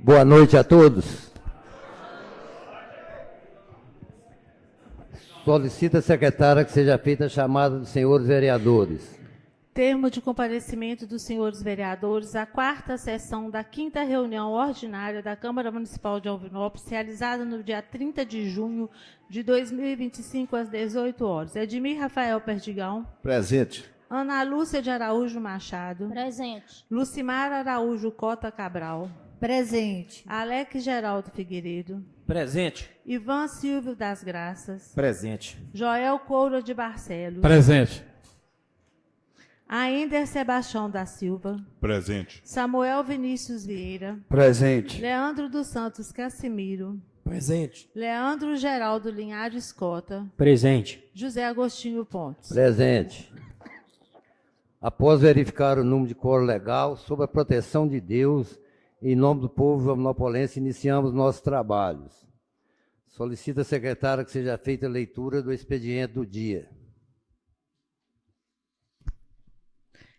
Boa noite a todos. Solicita a secretária que seja feita a chamada dos senhores vereadores. Termo de comparecimento dos senhores vereadores à quarta sessão da 5ª reunião ordinária da Câmara Municipal de Alvinópolis, realizada no dia 30 de junho de 2025, às 18 horas. Edmir Rafael Perdigão. Presente. Ana Lúcia de Araújo Machado. Presente. Lucimar Araújo Cota Cabral. Presente. Alex Geraldo Figueiredo. Presente. Ivan Silvio das Graças. Presente. Joel Coura de Barcelos. Presente. Aender Sebastião da Silva. Presente. Samuel Vinícius Vieira. Presente. Leandro dos Santos Cassimiro. Presente. Leandro Geraldo Linhares Cota. Presente. José Agostinho Pontes. Presente. Após verificar o número de quórum legal, sob a proteção de Deus, em nome do povo joanopolense, iniciamos nossos trabalhos. Solicita a secretária que seja feita a leitura do expediente do dia.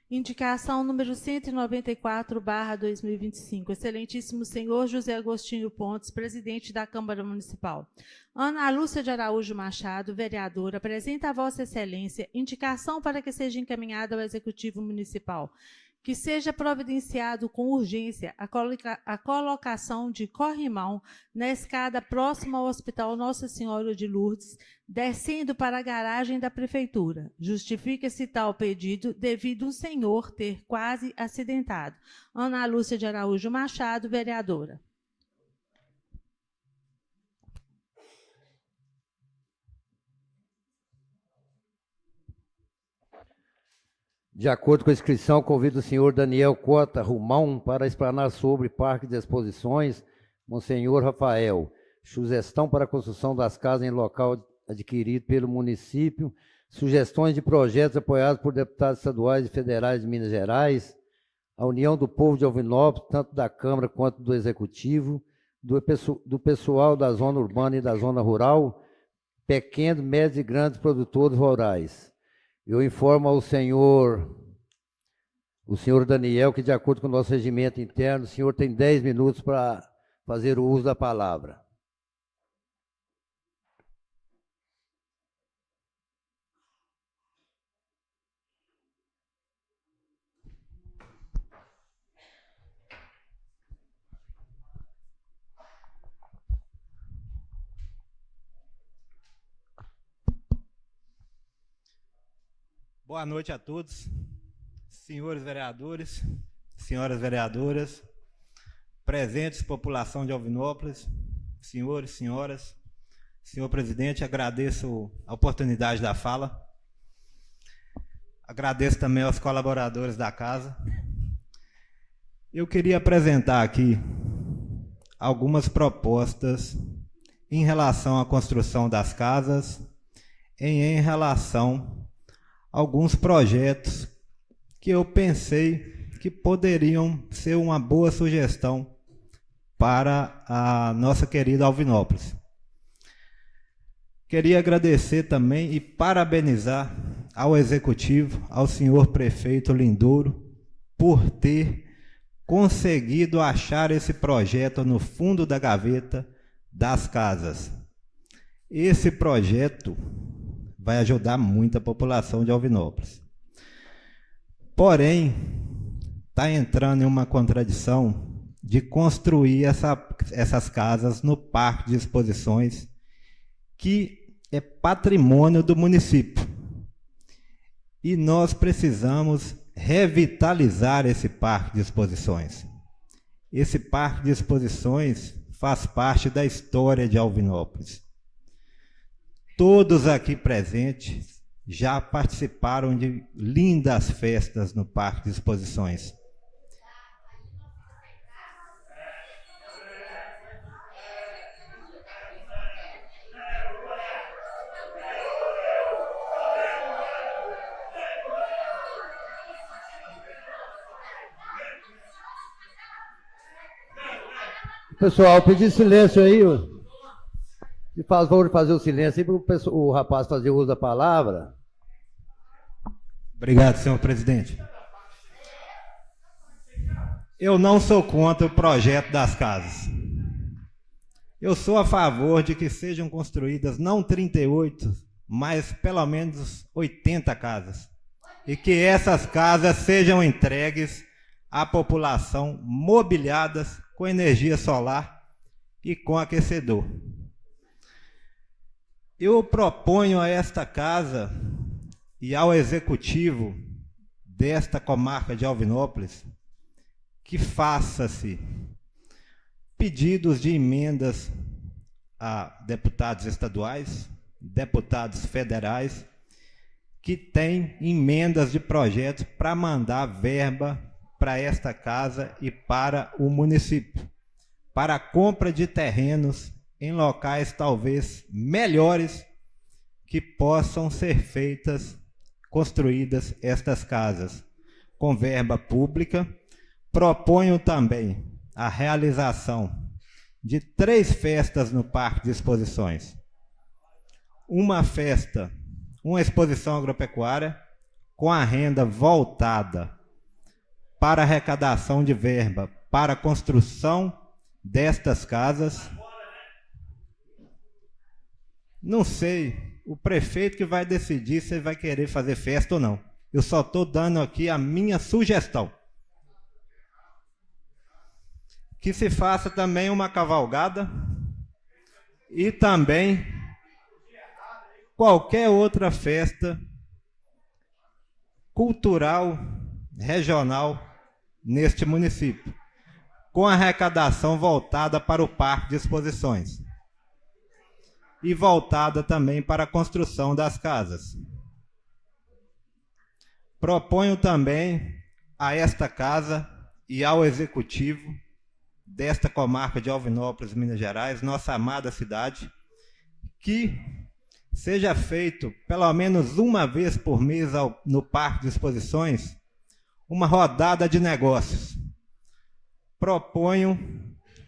Indicação número 194/2025. Excelentíssimo senhor José Agostinho Pontes, presidente da Câmara Municipal. Ana Lúcia de Araújo Machado, vereadora, apresenta a Vossa Excelência indicação para que seja encaminhada ao Executivo Municipal que seja providenciado com urgência a colocação de corrimão na escada próxima ao Hospital Nossa Senhora de Lourdes, descendo para a garagem da Prefeitura. Justifica-se tal pedido devido um senhor ter quase acidentado. Ana Lúcia de Araújo Machado, vereadora. De acordo com a inscrição, convido o senhor Daniel Cota Rumão para explanar sobre Parque de Exposições, Monsenhor Rafael, sugestão para a construção das casas em local adquirido pelo município, sugestões de projetos apoiados por deputados estaduais e federais de Minas Gerais, a União do Povo de Alvinópolis, tanto da Câmara quanto do Executivo, do pessoal da zona urbana e da zona rural, pequenos, médios e grandes produtores rurais. Eu informo ao senhor, o senhor Daniel, que de acordo com o nosso regimento interno, o senhor tem 10 minutos para fazer o uso da palavra. Boa noite a todos, senhores vereadores, senhoras vereadoras, presentes, população de Alvinópolis, senhores, senhoras. Senhor presidente, agradeço a oportunidade da fala. Agradeço também aos colaboradores da casa. Eu queria apresentar aqui algumas propostas em relação à construção das casas e em relação alguns projetos que eu pensei que poderiam ser uma boa sugestão para a nossa querida Alvinópolis. Queria agradecer também e parabenizar ao Executivo, ao senhor prefeito Lindouro, por ter conseguido achar esse projeto no fundo da gaveta das casas. Esse projeto vai ajudar muito a população de Alvinópolis. Porém, está entrando em uma contradição de construir essas casas no Parque de Exposições, que é patrimônio do município. E nós precisamos revitalizar esse Parque de Exposições. Esse Parque de Exposições faz parte da história de Alvinópolis. Todos aqui presentes já participaram de lindas festas no Parque de Exposições. Pessoal, pedir silêncio aí. Se faz favor de fazer o silêncio aí para o rapaz fazer o uso da palavra. Obrigado, senhor presidente. Eu não sou contra o projeto das casas. Eu sou a favor de que sejam construídas não 38, mas pelo menos 80 casas. E que essas casas sejam entregues à população mobiliadas com energia solar e com aquecedor. Eu proponho a esta casa e ao executivo desta comarca de Alvinópolis que faça-se pedidos de emendas a deputados estaduais, deputados federais, que têm emendas de projetos para mandar verba para esta casa e para o município, para a compra de terrenos em locais talvez melhores que possam ser construídas estas casas com verba pública. Proponho também a realização de 3 festas no Parque de Exposições. Uma exposição agropecuária com a renda voltada para arrecadação de verba para a construção destas casas. Não sei, o prefeito que vai decidir se ele vai querer fazer festa ou não. Eu só estou dando aqui a minha sugestão. Que se faça também uma cavalgada e também qualquer outra festa cultural regional neste município, com arrecadação voltada para o Parque de Exposições e voltada também para a construção das casas. Proponho também a esta casa e ao executivo desta comarca de Alvinópolis, Minas Gerais, nossa amada cidade, que seja feito pelo menos uma vez por mês no Parque de Exposições uma rodada de negócios. Proponho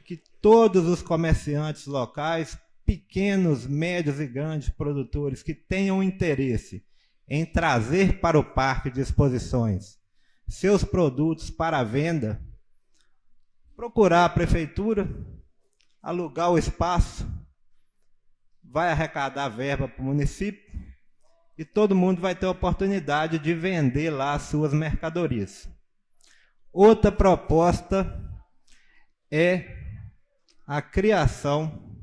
que todos os comerciantes locais, pequenos, médios e grandes produtores que tenham interesse em trazer para o Parque de Exposições seus produtos para a venda, procurar a prefeitura, alugar o espaço, vai arrecadar verba para o município e todo mundo vai ter a oportunidade de vender lá as suas mercadorias. Outra proposta é a criação,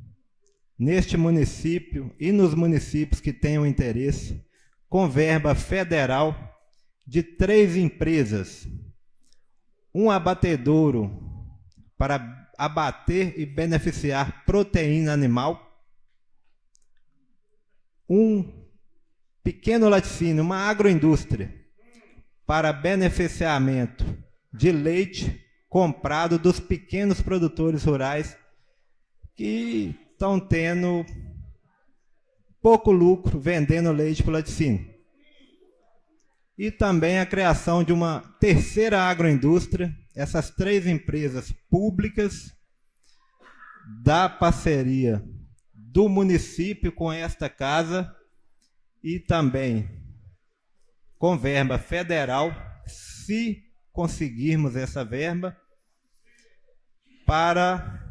neste município e nos municípios que tenham interesse, com verba federal, de 3 empresas. Um abatedouro para abater e beneficiar proteína animal, um pequeno laticínio, uma agroindústria, para beneficiamento de leite comprado dos pequenos produtores rurais que estão tendo pouco lucro vendendo leite para o laticínio. E também a criação de uma terceira agroindústria, essas 3 empresas públicas da parceria do município com esta casa e também com verba federal, se conseguirmos essa verba, para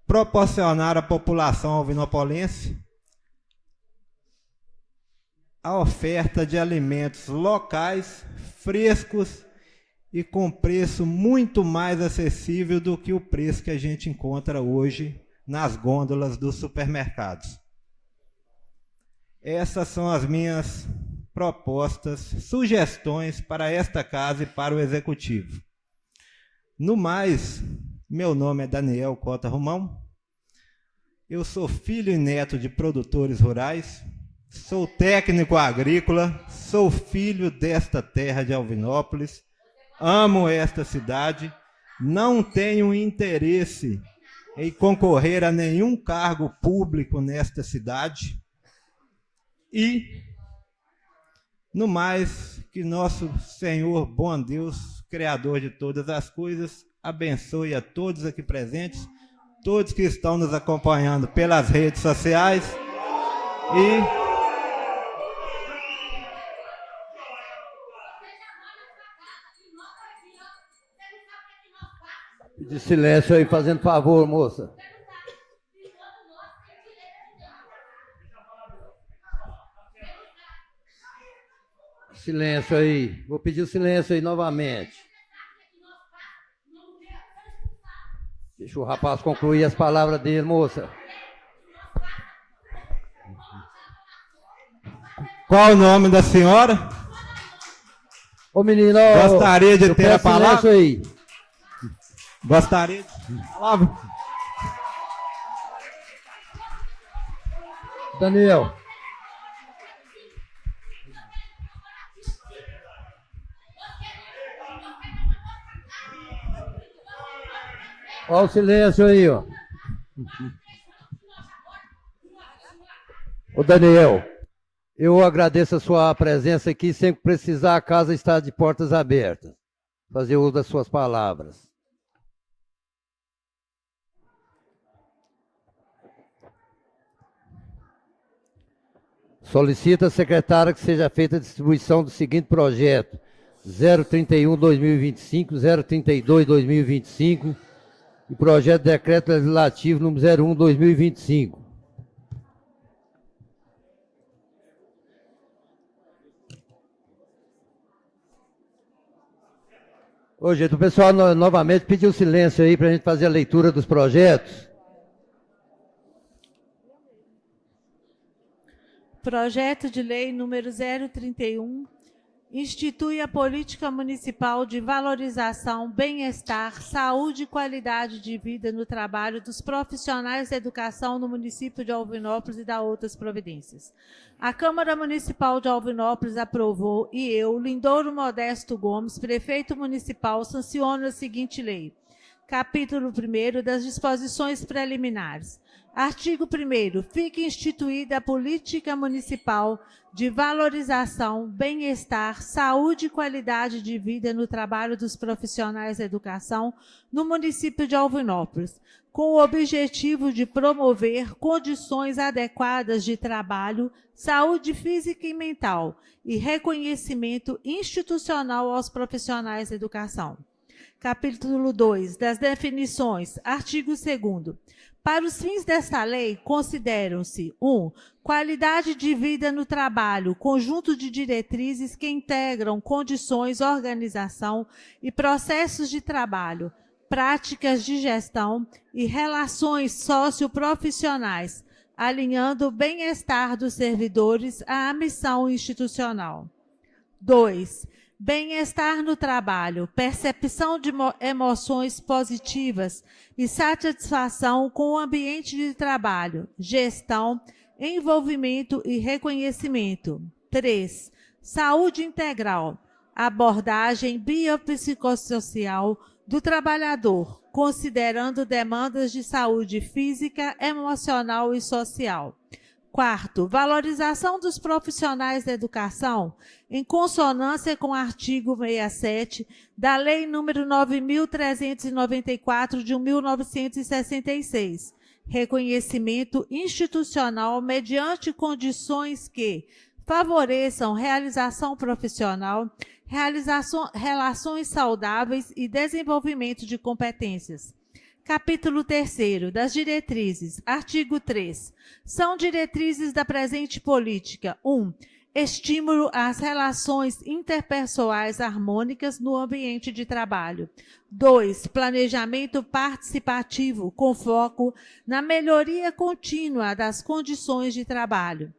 proporcionar à população alvinopolense a oferta de alimentos locais, frescos e com preço muito mais acessível do que o preço que a gente encontra hoje nas gôndolas dos supermercados. Essas são as minhas propostas, sugestões para esta casa e para o executivo. No mais, meu nome é Daniel Cota Romão, eu sou filho e neto de produtores rurais, sou técnico agrícola, sou filho desta terra de Alvinópolis, amo esta cidade, não tenho interesse em concorrer a nenhum cargo público nesta cidade e, no mais, que nosso Senhor, bom Deus, Criador de todas as coisas, abençoe a todos aqui presentes, todos que estão nos acompanhando pelas redes sociais e de silêncio aí, fazendo favor, moça. Silêncio aí. Vou pedir o silêncio aí novamente. Deixa o rapaz concluir as palavras dele, moça. Qual o nome da senhora? Ô menino, Gostaria de ter a palavra. Silêncio aí. Gostaria de ter a palavra. Daniel. Olha o silêncio aí, ó. Ô Daniel, eu agradeço a sua presença aqui. Sempre que precisar, a casa está de portas abertas. Fazer uso das suas palavras. Solicita a secretária que seja feita a distribuição do seguinte projeto: 031/2025, 032/2025 e projeto de decreto legislativo número 01/2025. Ô, gente, o pessoal novamente pediu silêncio aí para a gente fazer a leitura dos projetos. Projeto de Lei número 031 institui a política municipal de valorização, bem-estar, saúde e qualidade de vida no trabalho dos profissionais da educação no município de Alvinópolis e da outras providências. A Câmara Municipal de Alvinópolis aprovou e eu, Lindouro Modesto Gomes, prefeito municipal, sanciono a seguinte lei. Capítulo 1º das disposições preliminares. Artigo 1º. Fica instituída a política municipal de valorização, bem-estar, saúde e qualidade de vida no trabalho dos profissionais da educação no município de Alvinópolis, com o objetivo de promover condições adequadas de trabalho, saúde física e mental e reconhecimento institucional aos profissionais da educação. Capítulo 2. Das definições. Artigo 2º. Para os fins desta lei, consideram-se 1. Qualidade de vida no trabalho, conjunto de diretrizes que integram condições, organização e processos de trabalho, práticas de gestão e relações socioprofissionais, alinhando o bem-estar dos servidores à missão institucional. 2. Bem-estar no trabalho, percepção de emoções positivas e satisfação com o ambiente de trabalho, gestão, envolvimento e reconhecimento. 3. Saúde integral, abordagem biopsicossocial do trabalhador, considerando demandas de saúde física, emocional e social. 4. Valorização dos profissionais da educação, em consonância com o artigo 67 da Lei nº 9.394 de 1966. Reconhecimento institucional mediante condições que favoreçam realização profissional, relações saudáveis e desenvolvimento de competências. Capítulo 3º, das diretrizes. Artigo 3. São diretrizes da presente política. 1. Estímulo às relações interpessoais harmônicas no ambiente de trabalho. 2. Planejamento participativo com foco na melhoria contínua das condições de trabalho.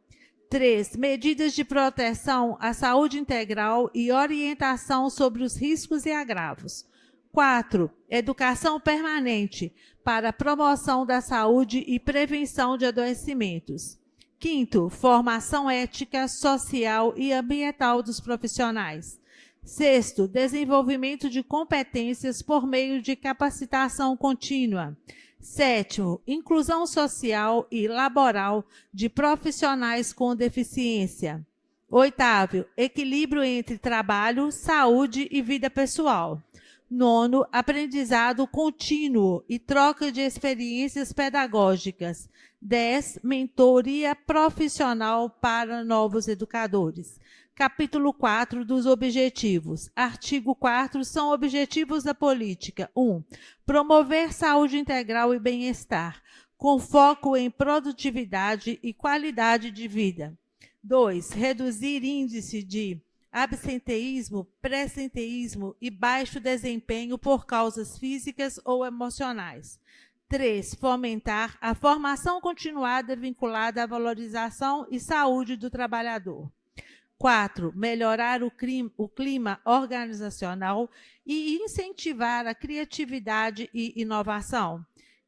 3. Medidas de proteção à saúde integral e orientação sobre os riscos e agravos. 4. Educação permanente para promoção da saúde e prevenção de adoecimentos. 5. Formação ética, social e ambiental dos profissionais. 6. Desenvolvimento de competências por meio de capacitação contínua. 7. Inclusão social e laboral de profissionais com deficiência. 8. Equilíbrio entre trabalho, saúde e vida pessoal. 9. Aprendizado contínuo e troca de experiências pedagógicas. 10. Mentoria profissional para novos educadores. Capítulo 4 dos objetivos. Artigo 4 são objetivos da política. 1. Promover saúde integral e bem-estar, com foco em produtividade e qualidade de vida. 2. Reduzir índice de absenteísmo, presenteísmo e baixo desempenho por causas físicas ou emocionais. 3. Fomentar a formação continuada vinculada à valorização e saúde do trabalhador. 4. Melhorar o clima organizacional e incentivar a criatividade e inovação.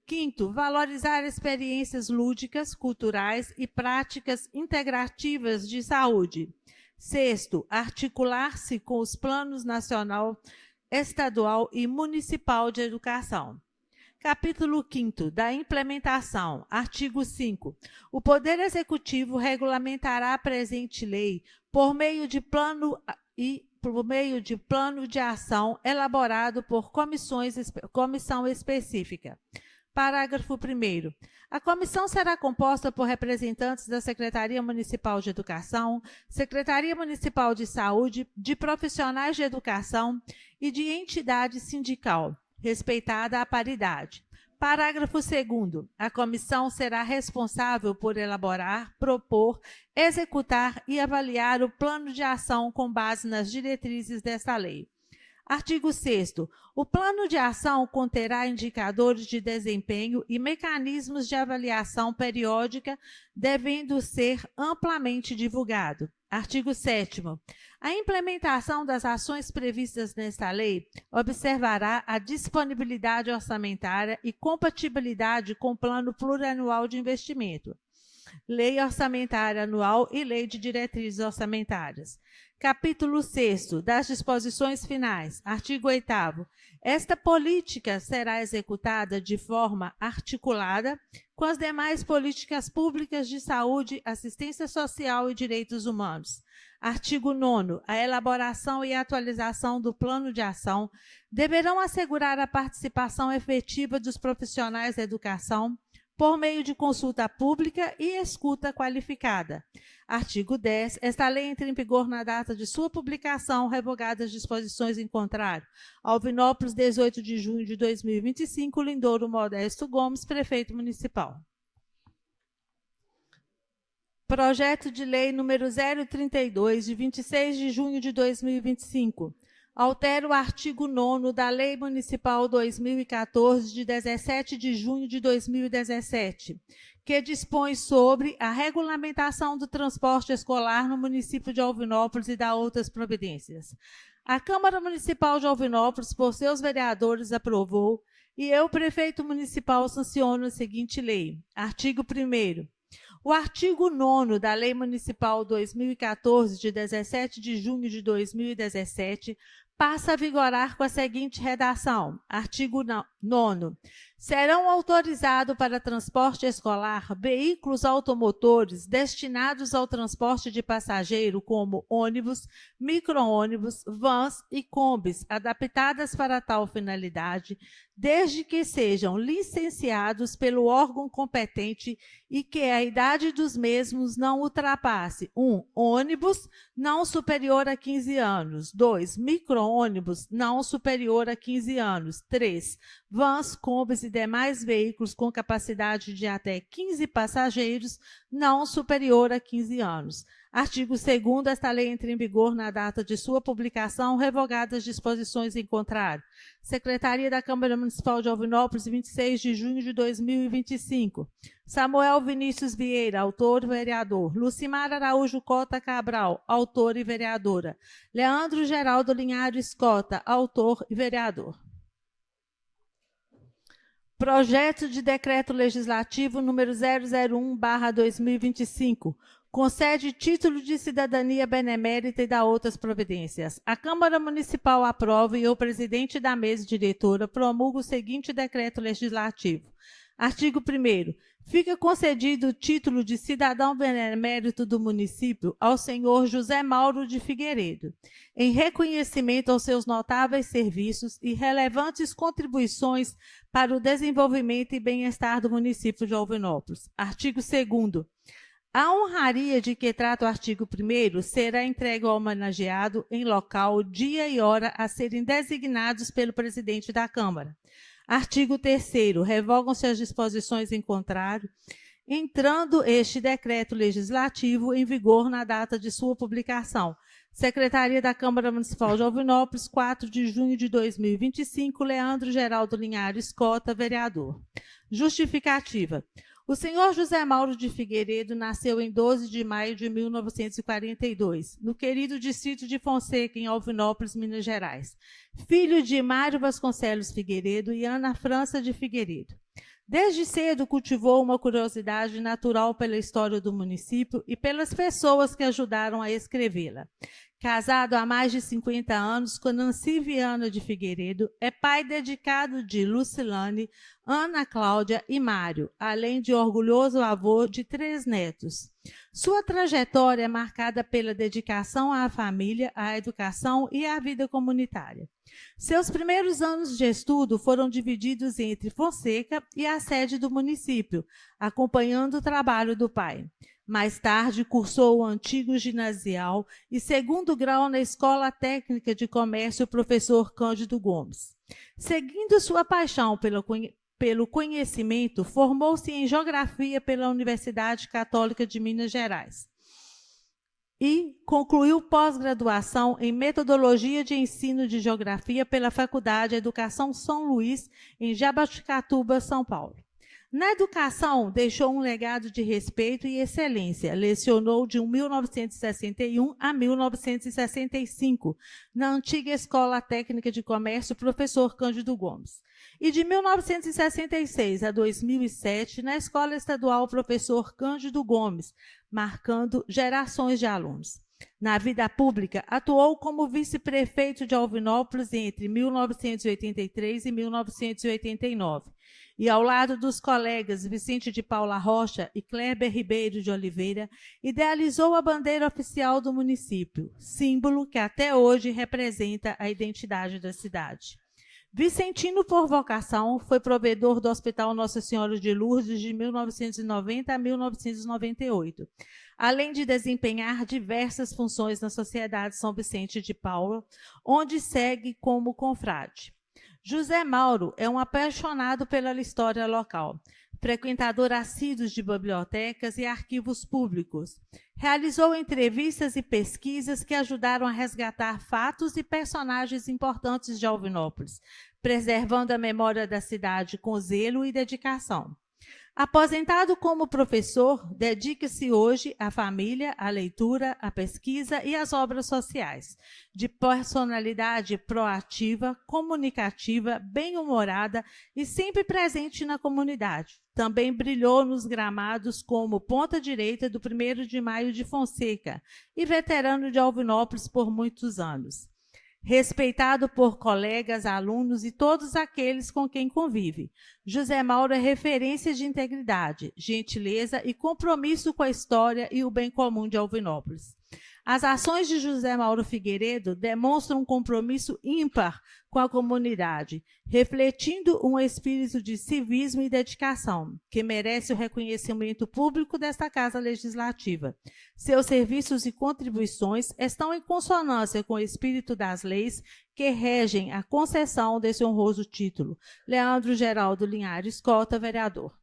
5. Valorizar experiências lúdicas, culturais e práticas integrativas de saúde. 6. Articular-se com os planos nacional, estadual e municipal de educação. Capítulo 5º, da implementação. Artigo 5. O Poder Executivo regulamentará a presente lei por meio de plano de ação elaborado por comissão específica. Parágrafo 1º. A comissão será composta por representantes da Secretaria Municipal de Educação, Secretaria Municipal de Saúde, de profissionais de educação e de entidade sindical, respeitada a paridade. Parágrafo 2º. A comissão será responsável por elaborar, propor, executar e avaliar o plano de ação com base nas diretrizes desta lei. Artigo 6º. O plano de ação conterá indicadores de desempenho e mecanismos de avaliação periódica, devendo ser amplamente divulgado. Artigo 7º. A implementação das ações previstas nesta lei observará a disponibilidade orçamentária e compatibilidade com o Plano Plurianual de Investimento, Lei Orçamentária Anual e Lei de Diretrizes Orçamentárias. Capítulo 6º, das disposições finais. Artigo 8º. Esta política será executada de forma articulada com as demais políticas públicas de saúde, assistência social e direitos humanos. Artigo 9º. A elaboração e atualização do plano de ação deverão assegurar a participação efetiva dos profissionais da educação por meio de consulta pública e escuta qualificada. Artigo 10. Esta lei entra em vigor na data de sua publicação, revogadas as disposições em contrário. Alvinópolis, 18 de junho de 2025, Lindouro Modesto Gomes, Prefeito Municipal. Projeto de Lei número 032, de 26 de junho de 2025. Altera o artigo 9º da Lei Municipal 2014, de 17 de junho de 2017, que dispõe sobre a regulamentação do transporte escolar no município de Alvinópolis e da outras providências. A Câmara Municipal de Alvinópolis, por seus vereadores, aprovou e eu, prefeito municipal, sanciono a seguinte lei. Artigo 1º. O artigo 9º da Lei Municipal 2014, de 17 de junho de 2017, passa a vigorar com a seguinte redação. Artigo 9º. Serão autorizados para transporte escolar veículos automotores destinados ao transporte de passageiro, como ônibus, micro-ônibus, vans e combis, adaptadas para tal finalidade, desde que sejam licenciados pelo órgão competente e que a idade dos mesmos não ultrapasse 1. Ônibus não superior a 15 anos. 2. Micro-ônibus não superior a 15 anos. 3. Vans, combis e demais veículos com capacidade de até 15 passageiros não superior a 15 anos. Artigo 2º. Esta lei entra em vigor na data de sua publicação, revogadas as disposições em contrário. Secretaria da Câmara Municipal de Alvinópolis, 26 de junho de 2025. Samuel Vinícius Vieira, autor e vereador. Lucimar Araújo Cota Cabral, autor e vereadora. Leandro Geraldo Linhares Cota, autor e vereador. Projeto de Decreto Legislativo número 001/2025. Concede título de cidadania benemérita e dá outras providências. A Câmara Municipal aprova e o presidente da mesa diretora promulga o seguinte decreto legislativo. Artigo 1º. Fica concedido o título de cidadão benemérito do município ao senhor José Mauro de Figueiredo, em reconhecimento aos seus notáveis serviços e relevantes contribuições para o desenvolvimento e bem-estar do município de Alvinópolis. Artigo 2º. A honraria de que trata o artigo 1º será entregue ao homenageado em local, dia e hora a serem designados pelo presidente da Câmara. Artigo 3º. Revogam-se as disposições em contrário, entrando este decreto legislativo em vigor na data de sua publicação, Secretaria da Câmara Municipal de Alvinópolis, 4 de junho de 2025, Leandro Geraldo Linhares Cota, vereador. Justificativa. O senhor José Mauro de Figueiredo nasceu em 12 de maio de 1942, no querido distrito de Fonseca, em Alvinópolis, Minas Gerais. Filho de Mário Vasconcelos Figueiredo e Ana França de Figueiredo. Desde cedo cultivou uma curiosidade natural pela história do município e pelas pessoas que ajudaram a escrevê-la. Casado há mais de 50 anos com Nancy Viana de Figueiredo, é pai dedicado de Lucilane, Ana Cláudia e Mário, além de orgulhoso avô de 3 netos. Sua trajetória é marcada pela dedicação à família, à educação e à vida comunitária. Seus primeiros anos de estudo foram divididos entre Fonseca e a sede do município, acompanhando o trabalho do pai. Mais tarde, cursou o antigo ginasial e segundo grau na Escola Técnica de Comércio Professor Cândido Gomes. Seguindo sua paixão pelo conhecimento, formou-se em Geografia pela Universidade Católica de Minas Gerais e concluiu pós-graduação em Metodologia de Ensino de Geografia pela Faculdade de Educação São Luís, em Jaboticatuba, São Paulo. Na educação, deixou um legado de respeito e excelência. Lecionou de 1961 a 1965 na antiga Escola Técnica de Comércio Professor Cândido Gomes. E de 1966 a 2007 na Escola Estadual Professor Cândido Gomes, marcando gerações de alunos. Na vida pública, atuou como vice-prefeito de Alvinópolis entre 1983 e 1989. E, ao lado dos colegas Vicente de Paula Rocha e Kleber Ribeiro de Oliveira, idealizou a bandeira oficial do município, símbolo que até hoje representa a identidade da cidade. Vicentino por vocação, foi provedor do Hospital Nossa Senhora de Lourdes de 1990 a 1998, além de desempenhar diversas funções na Sociedade São Vicente de Paula, onde segue como confrade. José Mauro é um apaixonado pela história local, frequentador assíduo de bibliotecas e arquivos públicos. Realizou entrevistas e pesquisas que ajudaram a resgatar fatos e personagens importantes de Alvinópolis, preservando a memória da cidade com zelo e dedicação. Aposentado como professor, dedica-se hoje à família, à leitura, à pesquisa e às obras sociais. De personalidade proativa, comunicativa, bem-humorada e sempre presente na comunidade. Também brilhou nos gramados como ponta direita do 1º de Maio de Fonseca e veterano de Alvinópolis por muitos anos. Respeitado por colegas, alunos e todos aqueles com quem convive. José Mauro é referência de integridade, gentileza e compromisso com a história e o bem comum de Alvinópolis. As ações de José Mauro Figueiredo demonstram um compromisso ímpar com a comunidade, refletindo um espírito de civismo e dedicação, que merece o reconhecimento público desta Casa Legislativa. Seus serviços e contribuições estão em consonância com o espírito das leis que regem a concessão desse honroso título. Leandro Geraldo Linhares Cota, vereador.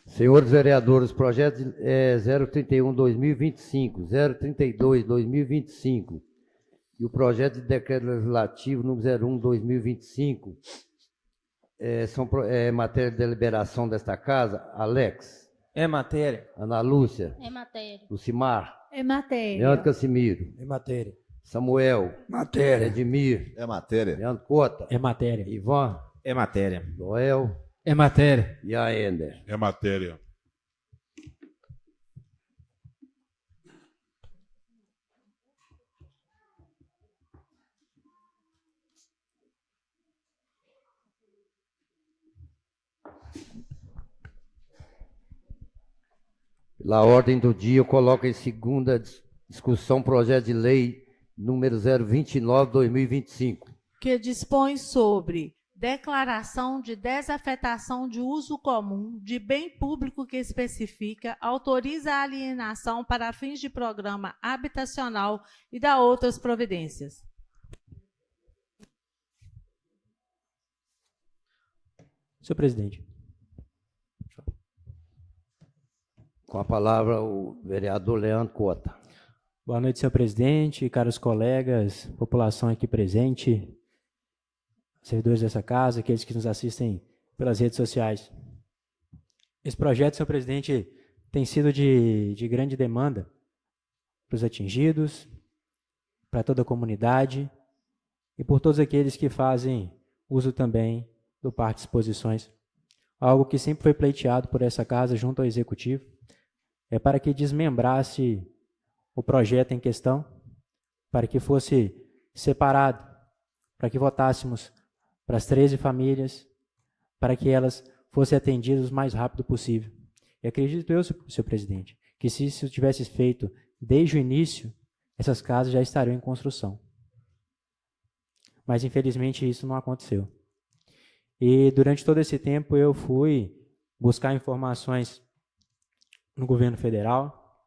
Senhores vereadores, projeto 031-2025, 032-2025 e o projeto de decreto legislativo número 01-2025 são matéria de deliberação desta casa. Alex. É matéria. Ana Lúcia. É matéria. Lucimar. É matéria. Leandro Cassimiro. É matéria. Samuel. Matéria. Edmir. É matéria. Leandro Cota. É matéria. Ivan. É matéria. Joel. É matéria. E a Ender. É matéria. Pela ordem do dia, eu coloco em segunda discussão projeto de lei número 029-2025. Que dispõe sobre declaração de desafetação de uso comum de bem público que especifica, autoriza a alienação para fins de programa habitacional e dá outras providências. Senhor presidente. Com a palavra, o vereador Leandro Cota. Boa noite, senhor presidente, caros colegas, população aqui presente, servidores dessa casa, aqueles que nos assistem pelas redes sociais. Esse projeto, senhor presidente, tem sido de grande demanda para os atingidos, para toda a comunidade e por todos aqueles que fazem uso também do Parque de Exposições. Algo que sempre foi pleiteado por essa casa junto ao Executivo, é para que desmembrasse o projeto em questão, para que fosse separado, para que votássemos para as 13 famílias, para que elas fossem atendidas o mais rápido possível. E acredito eu, senhor presidente, que se isso tivesse feito desde o início, essas casas já estariam em construção. Mas, infelizmente, isso não aconteceu. E, durante todo esse tempo, eu fui buscar informações no governo federal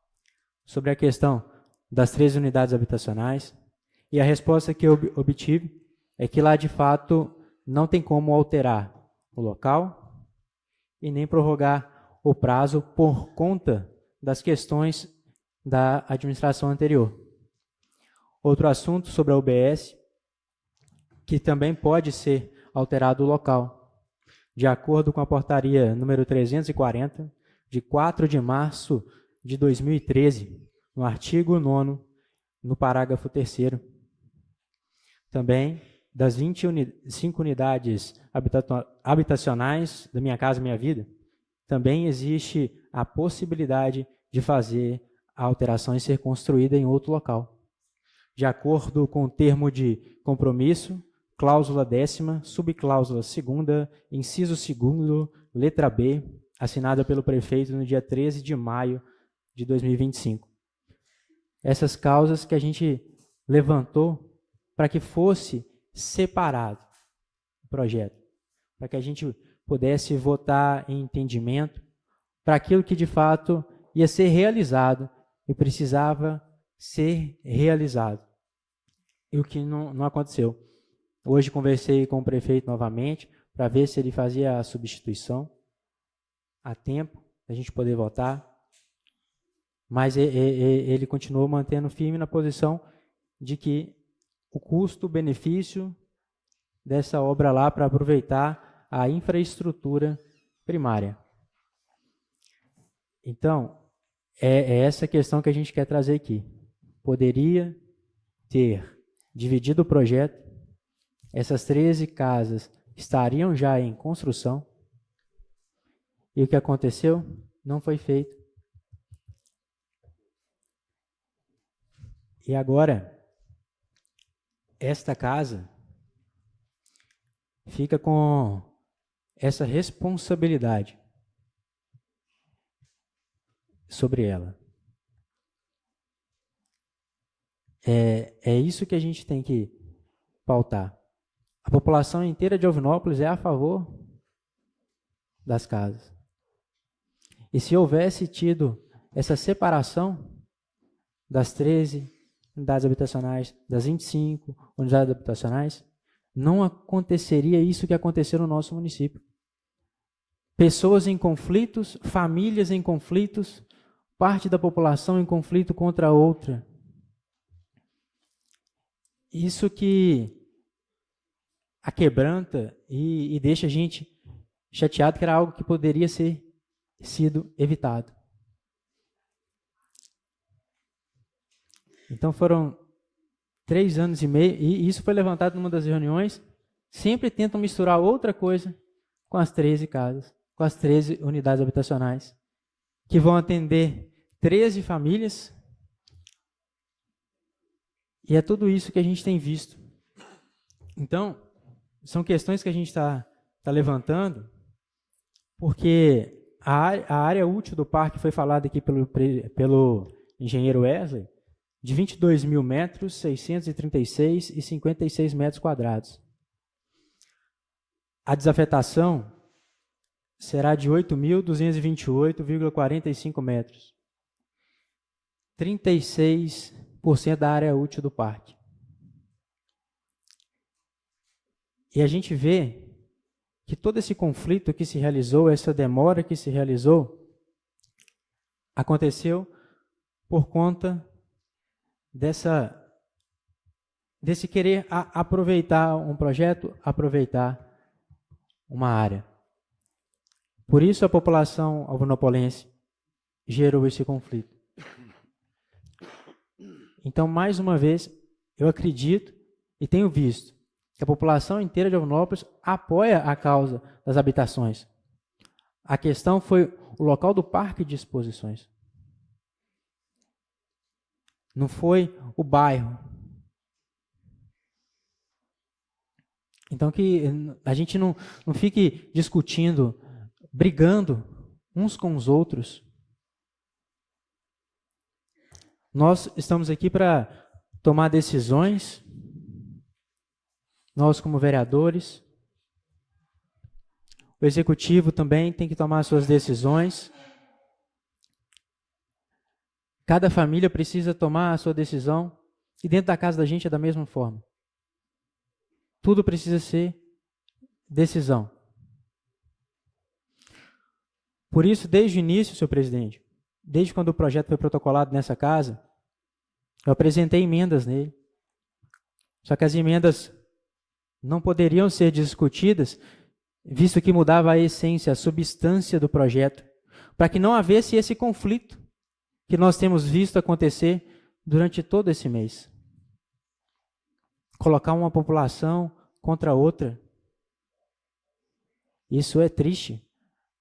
sobre a questão das 13 unidades habitacionais, e a resposta que eu obtive é que lá, de fato, não tem como alterar o local e nem prorrogar o prazo por conta das questões da administração anterior. Outro assunto sobre a UBS, que também pode ser alterado o local, de acordo com a portaria número 340, de 4 de março de 2013, no artigo 9º, no parágrafo 3º. Também, das 25 unidades habitacionais da Minha Casa Minha Vida, também existe a possibilidade de fazer a alteração e ser construída em outro local, de acordo com o termo de compromisso, cláusula 10ª, subcláusula 2ª, inciso 2º, letra B, assinada pelo prefeito no dia 13 de maio de 2025. Essas causas que a gente levantou para que fosse separado o projeto, para que a gente pudesse votar em entendimento para aquilo que de fato ia ser realizado e precisava ser realizado. E o que não aconteceu. Hoje conversei com o prefeito novamente para ver se ele fazia a substituição a tempo, a gente poder votar, mas ele continuou mantendo firme na posição de que o custo-benefício dessa obra lá para aproveitar a infraestrutura primária. Então, é essa questão que a gente quer trazer aqui. Poderia ter dividido o projeto, essas 13 casas estariam já em construção, e o que aconteceu? Não foi feito. E agora, esta casa fica com essa responsabilidade sobre ela. É isso que a gente tem que pautar. A população inteira de Alvinópolis é a favor das casas. E se houvesse tido essa separação das 13 unidades habitacionais, das 25 unidades habitacionais, não aconteceria isso que aconteceu no nosso município. Pessoas em conflitos, famílias em conflitos, parte da população em conflito contra a outra. Isso que aquebranta e deixa a gente chateado, que era algo que poderia ser sido evitado. Então foram 3 anos e meio, e isso foi levantado numa das reuniões. Sempre tentam misturar outra coisa com as 13 casas, com as 13 unidades habitacionais, que vão atender 13 famílias. E é tudo isso que a gente tem visto. Então, são questões que a gente está levantando, porque a área útil do parque foi falada aqui pelo engenheiro Wesley, de 22 mil metros, 636 e 56 metros quadrados. A desafetação será de 8.228,45 metros. 36% da área útil do parque. E a gente vê que todo esse conflito que se realizou, essa demora que se realizou, aconteceu por conta desse querer aproveitar um projeto, aproveitar uma área. Por isso a população alvinopolense gerou esse conflito. Então, mais uma vez, eu acredito e tenho visto que a população inteira de Alvinópolis apoia a causa das habitações. A questão foi o local do parque de exposições. Não foi o bairro. Então, que a gente não fique discutindo, brigando uns com os outros. Nós estamos aqui para tomar decisões, nós como vereadores. O executivo também tem que tomar suas decisões. Cada família precisa tomar a sua decisão, e dentro da casa da gente é da mesma forma. Tudo precisa ser decisão. Por isso, desde o início, senhor presidente, desde quando o projeto foi protocolado nessa casa, eu apresentei emendas nele. Só que as emendas não poderiam ser discutidas, visto que mudava a essência, a substância do projeto, para que não havesse esse conflito que nós temos visto acontecer durante todo esse mês. Colocar uma população contra outra. Isso é triste.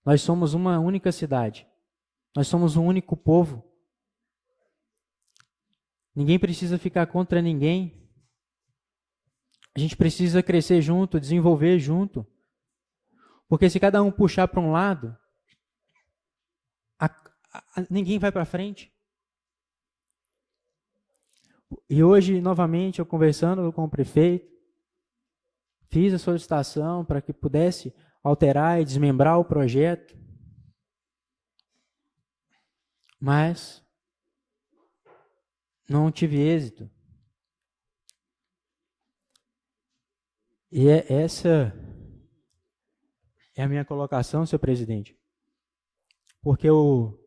Nós somos uma única cidade. Nós somos um único povo. Ninguém precisa ficar contra ninguém. A gente precisa crescer junto, desenvolver junto. Porque se cada um puxar para um lado, ninguém vai para frente. E hoje, novamente, eu conversando com o prefeito, fiz a solicitação para que pudesse alterar e desmembrar o projeto. Mas não tive êxito. E essa é a minha colocação, senhor presidente. Porque o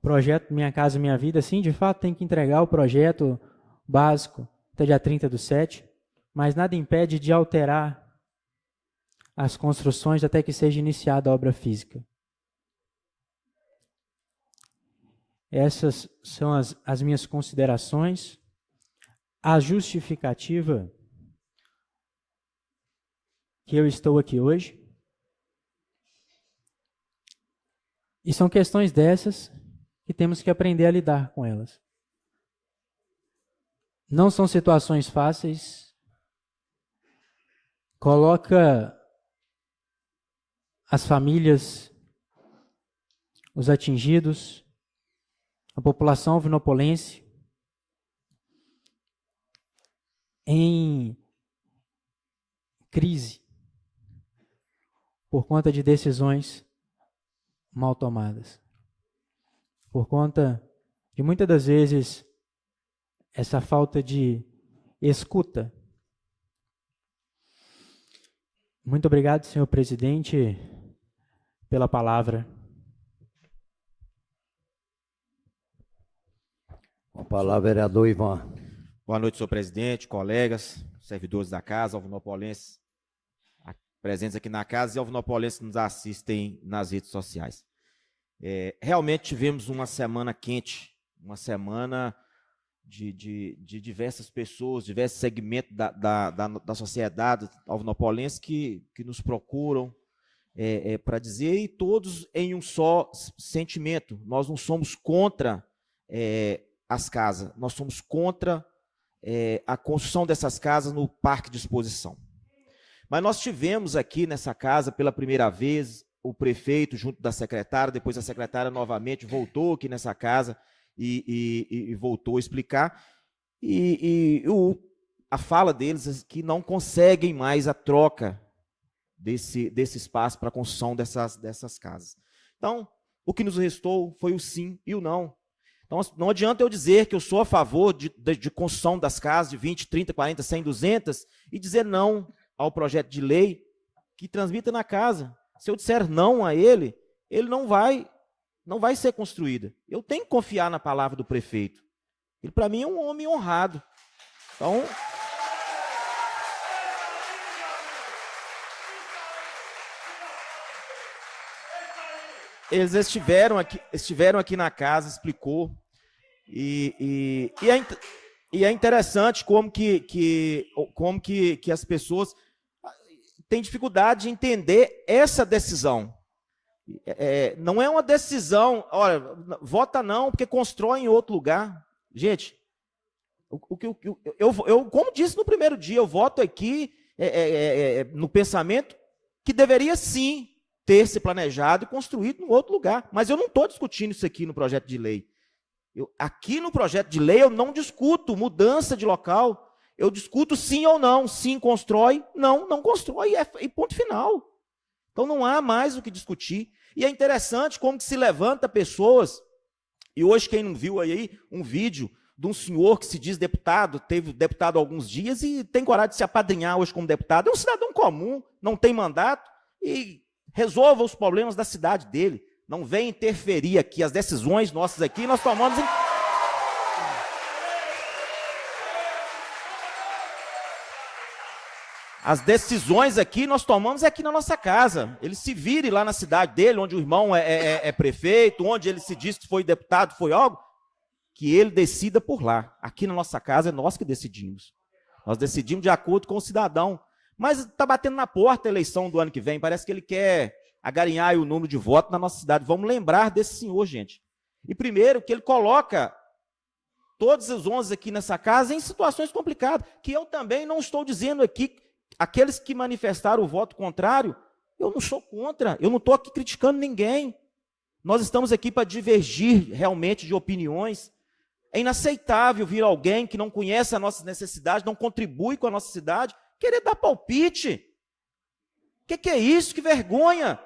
projeto Minha Casa Minha Vida, sim, de fato, tem que entregar o projeto básico até dia 30/7, mas nada impede de alterar as construções até que seja iniciada a obra física. Essas são as minhas considerações. A justificativa que eu estou aqui hoje. E são questões dessas que temos que aprender a lidar com elas. Não são situações fáceis. Coloca as famílias, os atingidos, a população alvinopolense em crise por conta de decisões mal tomadas. Por conta de, muitas das vezes, essa falta de escuta. Muito obrigado, senhor presidente, pela palavra. Com a palavra, vereador Ivan. Boa noite, senhor presidente, colegas, servidores da casa, alvinopolenses presentes aqui na casa e alvinopolenses que nos assistem nas redes sociais. Realmente tivemos uma semana quente, uma semana de diversas pessoas, diversos segmentos da sociedade alvinopolense que nos procuram para dizer, e todos em um só sentimento. Nós não somos contra as casas, nós somos contra a construção dessas casas no parque de exposição. Mas nós tivemos aqui nessa casa, pela primeira vez, o prefeito junto da secretária, depois a secretária novamente voltou aqui nessa casa e voltou a explicar. A fala deles é que não conseguem mais a troca desse espaço para a construção dessas casas. Então, o que nos restou foi o sim e o não. Então, não adianta eu dizer que eu sou a favor de construção das casas de 20, 30, 40, 100, 200 e dizer não ao projeto de lei que transmita na casa. Se eu disser não a ele, ele não vai não vai ser construída. Eu tenho que confiar na palavra do prefeito. Ele, para mim, é um homem honrado. Então, eles estiveram aqui na casa, explicou. E é interessante como que as pessoas têm dificuldade de entender essa decisão. Não é uma decisão, olha, vota não, porque constrói em outro lugar. Gente, eu como disse no primeiro dia, eu voto aqui no pensamento que deveria sim ter se planejado e construído em outro lugar. Mas eu não estou discutindo isso aqui no projeto de lei. Aqui no projeto de lei eu não discuto mudança de local. Eu discuto sim ou não. Sim, constrói. Não, não constrói. E ponto final. Então não há mais o que discutir. E é interessante como que se levanta pessoas. E hoje quem não viu aí um vídeo de um senhor que se diz deputado, teve deputado há alguns dias e tem coragem de se apadrinhar hoje como deputado. É um cidadão comum, não tem mandato e resolva os problemas da cidade dele. Não vem interferir aqui. As decisões nossas aqui, nós tomamos... As decisões aqui, nós tomamos aqui na nossa casa. Ele se vire lá na cidade dele, onde o irmão é prefeito, onde ele se diz que foi deputado, foi algo, que ele decida por lá. Aqui na nossa casa é nós que decidimos. Nós decidimos de acordo com o cidadão. Mas está batendo na porta a eleição do ano que vem. Parece que ele quer agarinhar aí o número de votos na nossa cidade. Vamos lembrar desse senhor, gente. E primeiro, que ele coloca todos os 11 aqui nessa casa em situações complicadas, que eu também não estou dizendo aqui, aqueles que manifestaram o voto contrário, eu não sou contra, eu não estou aqui criticando ninguém. Nós estamos aqui para divergir realmente de opiniões. É inaceitável vir alguém que não conhece as nossas necessidades, não contribui com a nossa cidade, querer dar palpite. O que é isso? Que vergonha!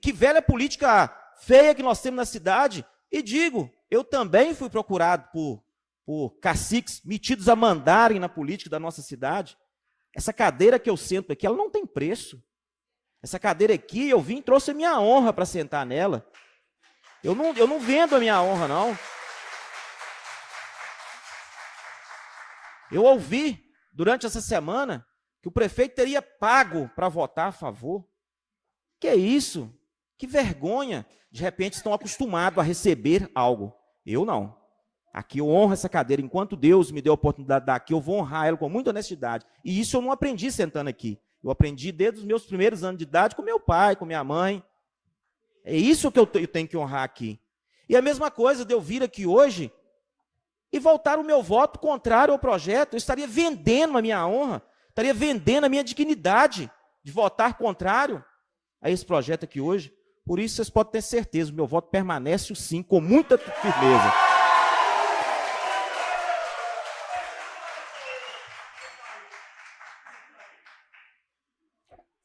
Que velha política feia que nós temos na cidade. E digo, eu também fui procurado por caciques metidos a mandarem na política da nossa cidade. Essa cadeira que eu sento aqui, ela não tem preço. Essa cadeira aqui, eu vim e trouxe a minha honra para sentar nela. Eu não vendo a minha honra, não. Eu ouvi, durante essa semana, que o prefeito teria pago para votar a favor. Que é isso? Que vergonha. De repente estão acostumados a receber algo. Eu não. Aqui eu honro essa cadeira. Enquanto Deus me deu a oportunidade de dar aqui, eu vou honrar ela com muita honestidade. E isso eu não aprendi sentando aqui. Eu aprendi desde os meus primeiros anos de idade com meu pai, com minha mãe. É isso que eu tenho que honrar aqui. E a mesma coisa de eu vir aqui hoje e voltar o meu voto contrário ao projeto. Eu estaria vendendo a minha honra, estaria vendendo a minha dignidade de votar contrário a esse projeto aqui hoje. Por isso, vocês podem ter certeza, o meu voto permanece sim, com muita firmeza.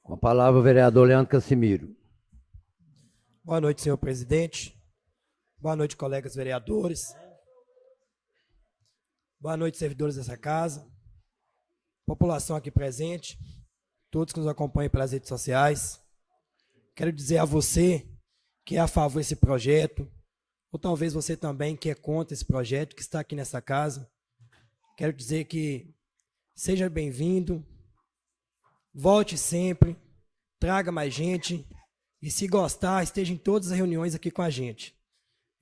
Com a palavra o vereador Leandro Cassimiro. Boa noite, senhor presidente. Boa noite, colegas vereadores. Boa noite, servidores dessa casa. População aqui presente, todos que nos acompanham pelas redes sociais. Quero dizer a você que é a favor desse projeto, ou talvez você também que é contra esse projeto, que está aqui nessa casa. Quero dizer que seja bem-vindo, volte sempre, traga mais gente e, se gostar, esteja em todas as reuniões aqui com a gente.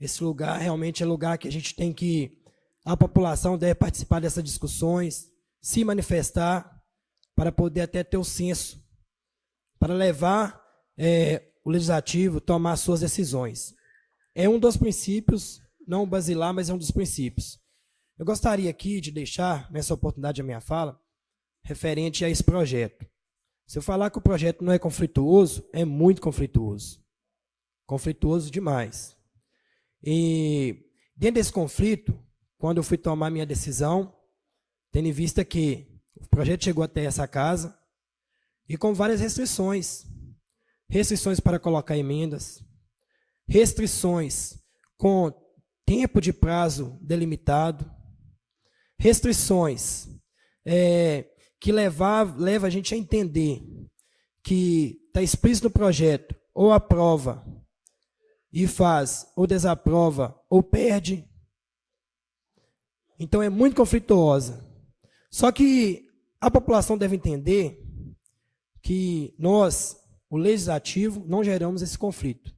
Esse lugar realmente é lugar que a gente tem que... A população deve participar dessas discussões, se manifestar, para poder até ter o senso, para levar o legislativo a tomar suas decisões. É um dos princípios, não o basilar, mas é um dos princípios. Eu gostaria aqui de deixar, nessa oportunidade, a minha fala, referente a esse projeto. Se eu falar que o projeto não é conflituoso, é muito conflituoso. Conflituoso demais. E dentro desse conflito, quando eu fui tomar minha decisão, tendo em vista que o projeto chegou até essa casa e com várias restrições. Restrições para colocar emendas, restrições com tempo de prazo delimitado, restrições que leva a gente a entender que está explícito no projeto, ou aprova e faz ou desaprova ou perde. Então é muito conflituosa. Só que a população deve entender que nós, o legislativo, não geramos esse conflito.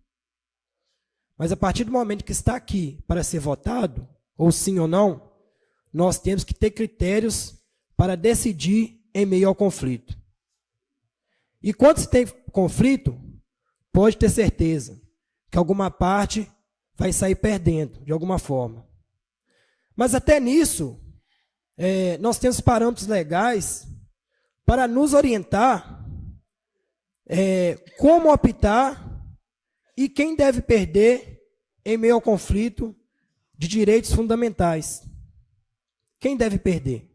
Mas a partir do momento que está aqui para ser votado, ou sim ou não, nós temos que ter critérios para decidir em meio ao conflito. E quando se tem conflito, pode ter certeza que alguma parte vai sair perdendo, de alguma forma. Mas até nisso, nós temos parâmetros legais para nos orientar como optar e quem deve perder em meio ao conflito de direitos fundamentais. Quem deve perder?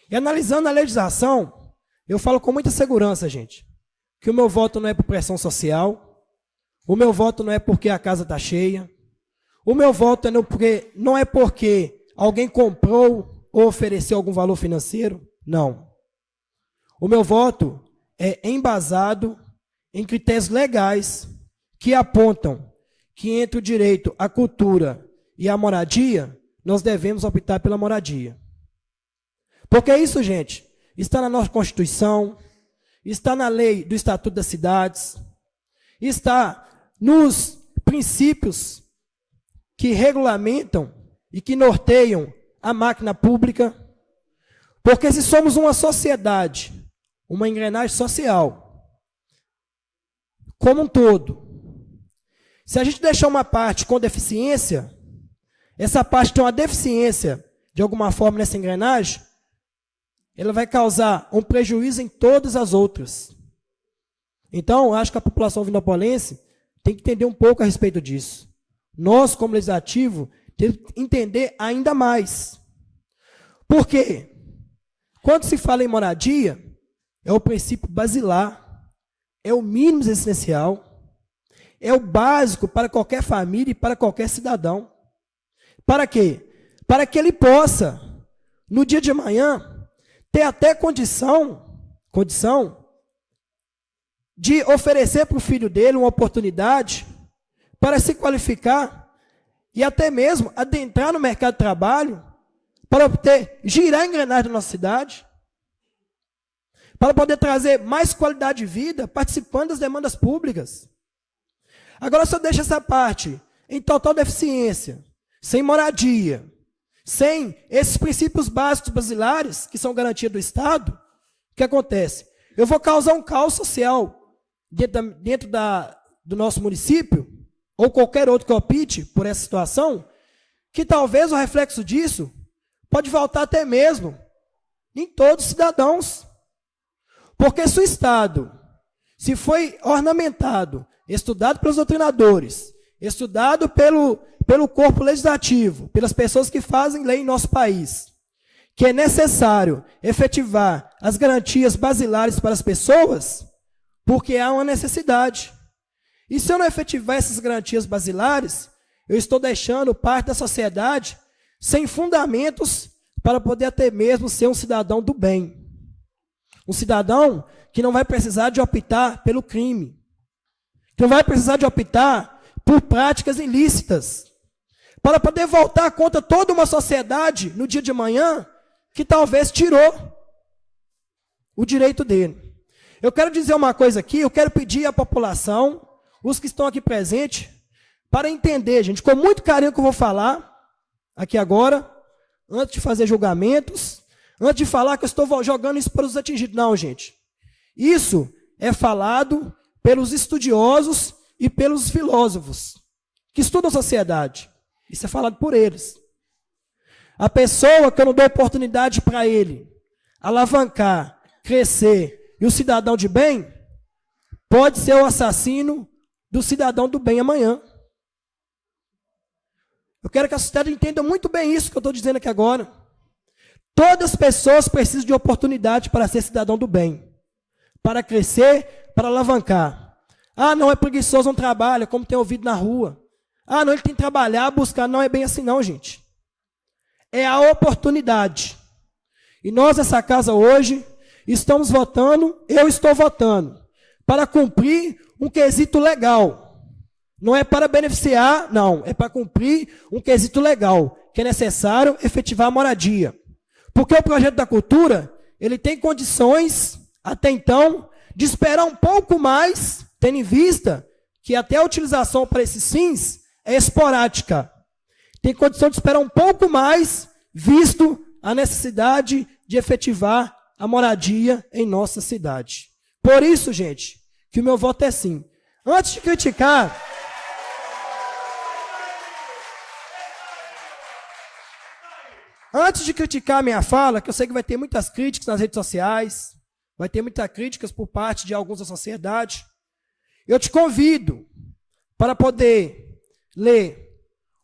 E analisando a legislação, eu falo com muita segurança, gente, que o meu voto não é por pressão social, o meu voto não é porque a casa está cheia, o meu voto não é porque alguém comprou ou ofereceu algum valor financeiro, não. O meu voto é embasado em critérios legais que apontam que entre o direito à cultura e à moradia, nós devemos optar pela moradia. Porque isso, gente, está na nossa Constituição, está na lei do Estatuto das Cidades, está nos princípios que regulamentam e que norteiam a máquina pública. Porque se somos uma sociedade, uma engrenagem social, como um todo, se a gente deixar uma parte com deficiência, essa parte tem uma deficiência de alguma forma nessa engrenagem, ela vai causar um prejuízo em todas as outras. Então, acho que a população vinopolense tem que entender um pouco a respeito disso. Nós, como legislativo, temos que entender ainda mais. Por quê? Quando se fala em moradia, é o princípio basilar, é o mínimo essencial, é o básico para qualquer família e para qualquer cidadão. Para quê? Para que ele possa, no dia de amanhã, ter até condição de oferecer para o filho dele uma oportunidade para se qualificar e até mesmo adentrar no mercado de trabalho, para poder girar a engrenagem da nossa cidade, para poder trazer mais qualidade de vida, participando das demandas públicas. Agora, se eu deixo essa parte em total deficiência, sem moradia, sem esses princípios básicos basilares, que são garantia do Estado, o que acontece? Eu vou causar um caos social dentro do nosso município, ou qualquer outro que opte por essa situação, que talvez o reflexo disso pode voltar até mesmo em todos os cidadãos. Porque se o Estado, se foi ornamentado, estudado pelos doutrinadores, estudado pelo corpo legislativo, pelas pessoas que fazem lei em nosso país, que é necessário efetivar as garantias basilares para as pessoas, porque há uma necessidade. E se eu não efetivar essas garantias basilares, eu estou deixando parte da sociedade sem fundamentos para poder até mesmo ser um cidadão do bem. Um cidadão que não vai precisar de optar pelo crime, que não vai precisar de optar por práticas ilícitas, para poder voltar contra toda uma sociedade no dia de amanhã que talvez tirou o direito dele. Eu quero dizer uma coisa aqui, eu quero pedir à população, os que estão aqui presentes, para entender, gente, com muito carinho que eu vou falar aqui agora, antes de fazer julgamentos, antes de falar que eu estou jogando isso para os atingidos. Não, gente. Isso é falado pelos estudiosos e pelos filósofos que estudam a sociedade. Isso é falado por eles. A pessoa que eu não dou oportunidade para ele alavancar, crescer, e o cidadão de bem, pode ser o assassino do cidadão do bem amanhã. Eu quero que a sociedade entenda muito bem isso que eu estou dizendo aqui agora. Todas as pessoas precisam de oportunidade para ser cidadão do bem, para crescer, para alavancar. Ah, não é preguiçoso, não trabalha, como tem ouvido na rua. Ah, não, ele tem que trabalhar, buscar. Não é bem assim não, gente. É a oportunidade. E nós, nessa casa hoje, estamos votando, eu estou votando, para cumprir um quesito legal. Não é para beneficiar, não. É para cumprir um quesito legal, que é necessário efetivar a moradia. Porque o projeto da cultura, ele tem condições, até então, de esperar um pouco mais, tendo em vista que até a utilização para esses fins é esporádica. Tem condição de esperar um pouco mais, visto a necessidade de efetivar a moradia em nossa cidade. Por isso, gente, que o meu voto é sim. Antes de criticar a minha fala, que eu sei que vai ter muitas críticas nas redes sociais, vai ter muitas críticas por parte de alguns da sociedade, eu te convido para poder ler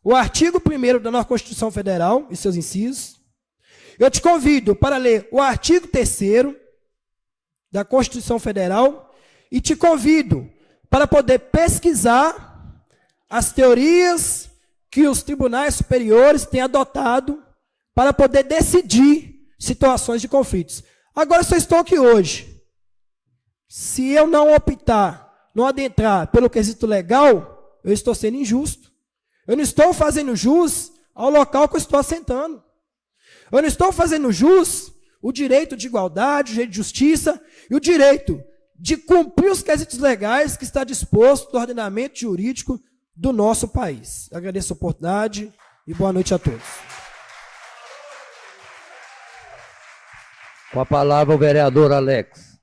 o artigo 1º da nossa Constituição Federal e seus incisos. Eu te convido para ler o artigo 3º da Constituição Federal e te convido para poder pesquisar as teorias que os tribunais superiores têm adotado para poder decidir situações de conflitos. Agora, se eu estou aqui hoje, se eu não optar, não adentrar pelo quesito legal, eu estou sendo injusto. Eu não estou fazendo jus ao local que eu estou assentando. Eu não estou fazendo jus o direito de igualdade, o direito de justiça e o direito de cumprir os quesitos legais que está disposto no ordenamento jurídico do nosso país. Agradeço a oportunidade e boa noite a todos. Com a palavra o vereador Alex.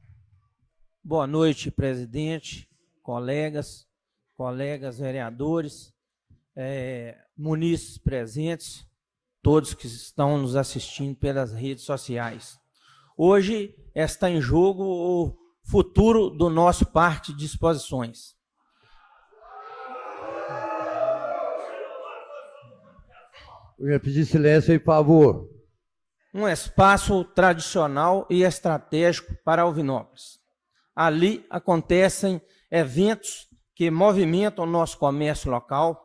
Boa noite, presidente, colegas vereadores, munícipes presentes, todos que estão nos assistindo pelas redes sociais. Hoje está em jogo o futuro do nosso parque de exposições. Eu ia pedir silêncio aí, por favor. Um espaço tradicional e estratégico para Alvinópolis. Ali acontecem eventos que movimentam o nosso comércio local,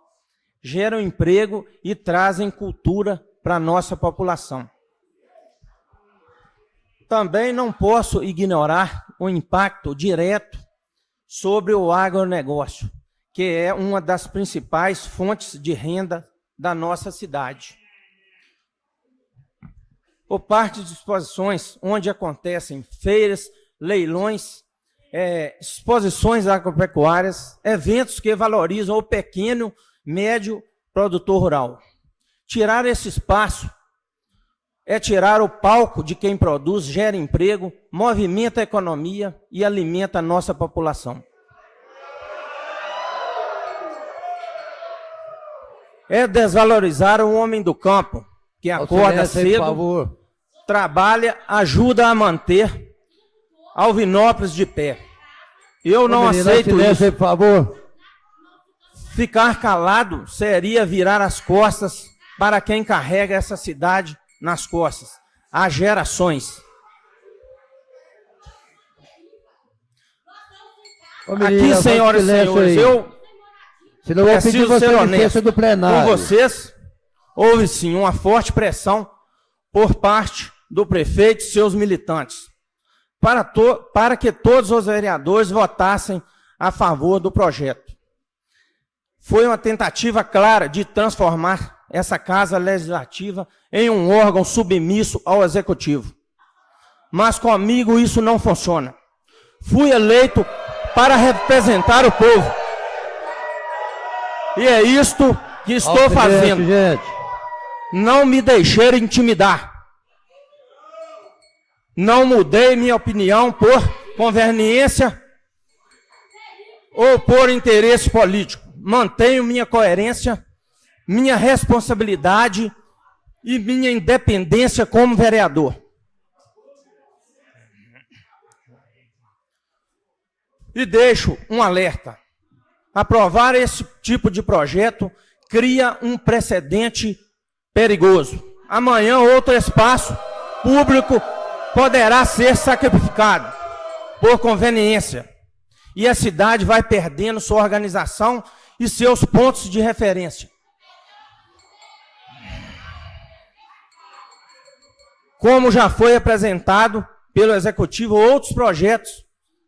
geram emprego e trazem cultura para a nossa população. Também não posso ignorar o impacto direto sobre o agronegócio, que é uma das principais fontes de renda da nossa cidade. O parque de exposições, onde acontecem feiras, leilões, exposições agropecuárias, eventos que valorizam o pequeno, médio produtor rural. Tirar esse espaço é tirar o palco de quem produz, gera emprego, movimenta a economia e alimenta a nossa população. É desvalorizar o homem do campo, que acorda cedo, trabalha, ajuda a manter Alvinópolis de pé. Eu não aceito isso. Por favor. Ficar calado seria virar as costas para quem carrega essa cidade nas costas, há gerações. Aqui, senhoras e senhores, eu preciso ser honesto com vocês. Houve sim uma forte pressão por parte do prefeito e seus militantes para que todos os vereadores votassem a favor do projeto. Foi uma tentativa clara de transformar essa Casa Legislativa em um órgão submisso ao Executivo. Mas comigo isso não funciona. Fui eleito para representar o povo. E é isto que estou fazendo. Não me deixei intimidar. Não mudei minha opinião por conveniência ou por interesse político. Mantenho minha coerência, minha responsabilidade e minha independência como vereador. E deixo um alerta. Aprovar esse tipo de projeto cria um precedente perigoso. Amanhã outro espaço público poderá ser sacrificado por conveniência. E a cidade vai perdendo sua organização e seus pontos de referência. Como já foi apresentado pelo Executivo outros projetos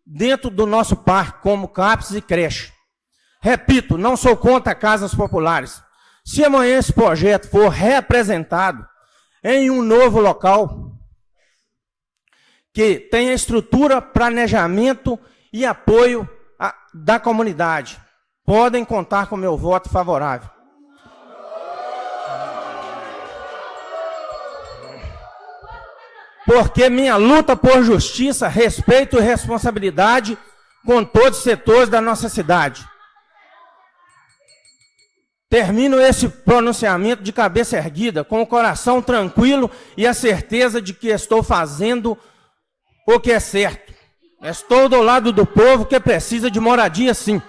dentro do nosso parque, como CAPES e creche. Repito, não sou contra casas populares. Se amanhã esse projeto for reapresentado em um novo local, que tenha estrutura, planejamento e apoio da comunidade, podem contar com meu voto favorável. Porque minha luta por justiça, respeito e responsabilidade com todos os setores da nossa cidade. Termino esse pronunciamento de cabeça erguida, com o coração tranquilo e a certeza de que estou fazendo o que é certo. Estou do lado do povo que precisa de moradia, sim.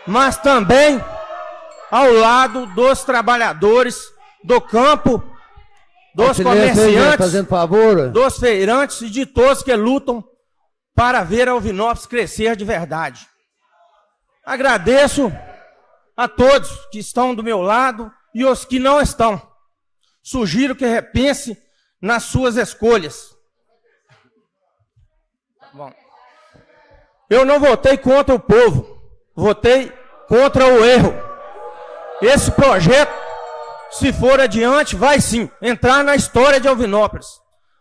Mas também ao lado dos trabalhadores do campo, dos comerciantes, dos feirantes e de todos que lutam para ver a Alvinópolis crescer de verdade. Agradeço a todos que estão do meu lado e os que não estão. Sugiro que repense nas suas escolhas. Bom, eu não votei contra o povo, votei contra o erro. Esse projeto, se for adiante, vai sim entrar na história de Alvinópolis,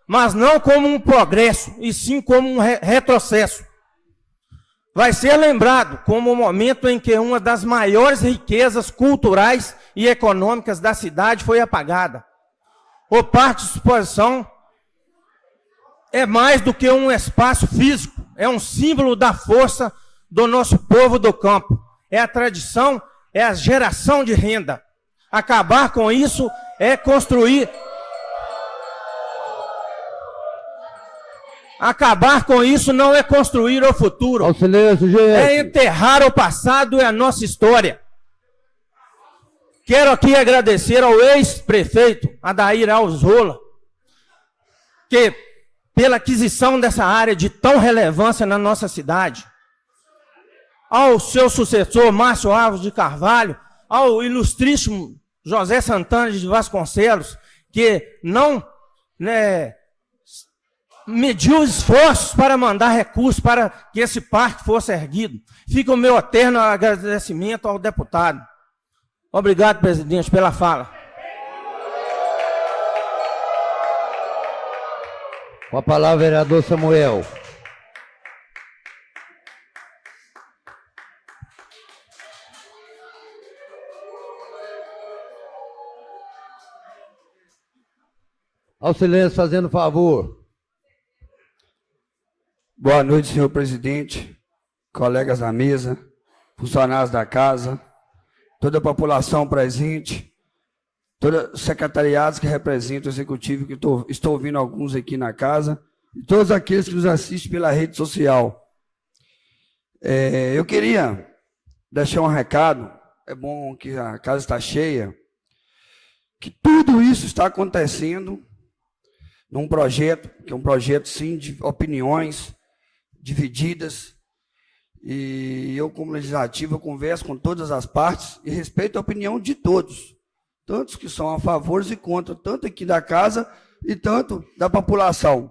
mas não como um progresso, e sim como um retrocesso. Vai ser lembrado como o momento em que uma das maiores riquezas culturais e econômicas da cidade foi apagada. O Parque de Exposição é mais do que um espaço físico, é um símbolo da força do nosso povo do campo. É a tradição, é a geração de renda. Acabar com isso é construir... Acabar com isso não é construir o futuro. É enterrar o passado e a nossa história. Quero aqui agradecer ao ex-prefeito Adair Alves Rola, que pela aquisição dessa área de tão relevância na nossa cidade, ao seu sucessor Márcio Alves de Carvalho, ao ilustríssimo José Santana de Vasconcelos, que não mediu esforços para mandar recursos para que esse parque fosse erguido. Fica o meu eterno agradecimento ao deputado. Obrigado, presidente, pela fala. Com a palavra, vereador Samuel. Ao silêncio, fazendo favor. Boa noite, senhor presidente, colegas da mesa, funcionários da casa, toda a população presente, todos os secretariados que representam o executivo, que estou ouvindo alguns aqui na casa, e todos aqueles que nos assistem pela rede social. Eu queria deixar um recado, é bom que a casa está cheia, que tudo isso está acontecendo num projeto, que é um projeto, sim, de opiniões divididas, e eu, como legislativo, eu converso com todas as partes e respeito a opinião de todos, tantos que são a favor e contra, tanto aqui da casa e tanto da população.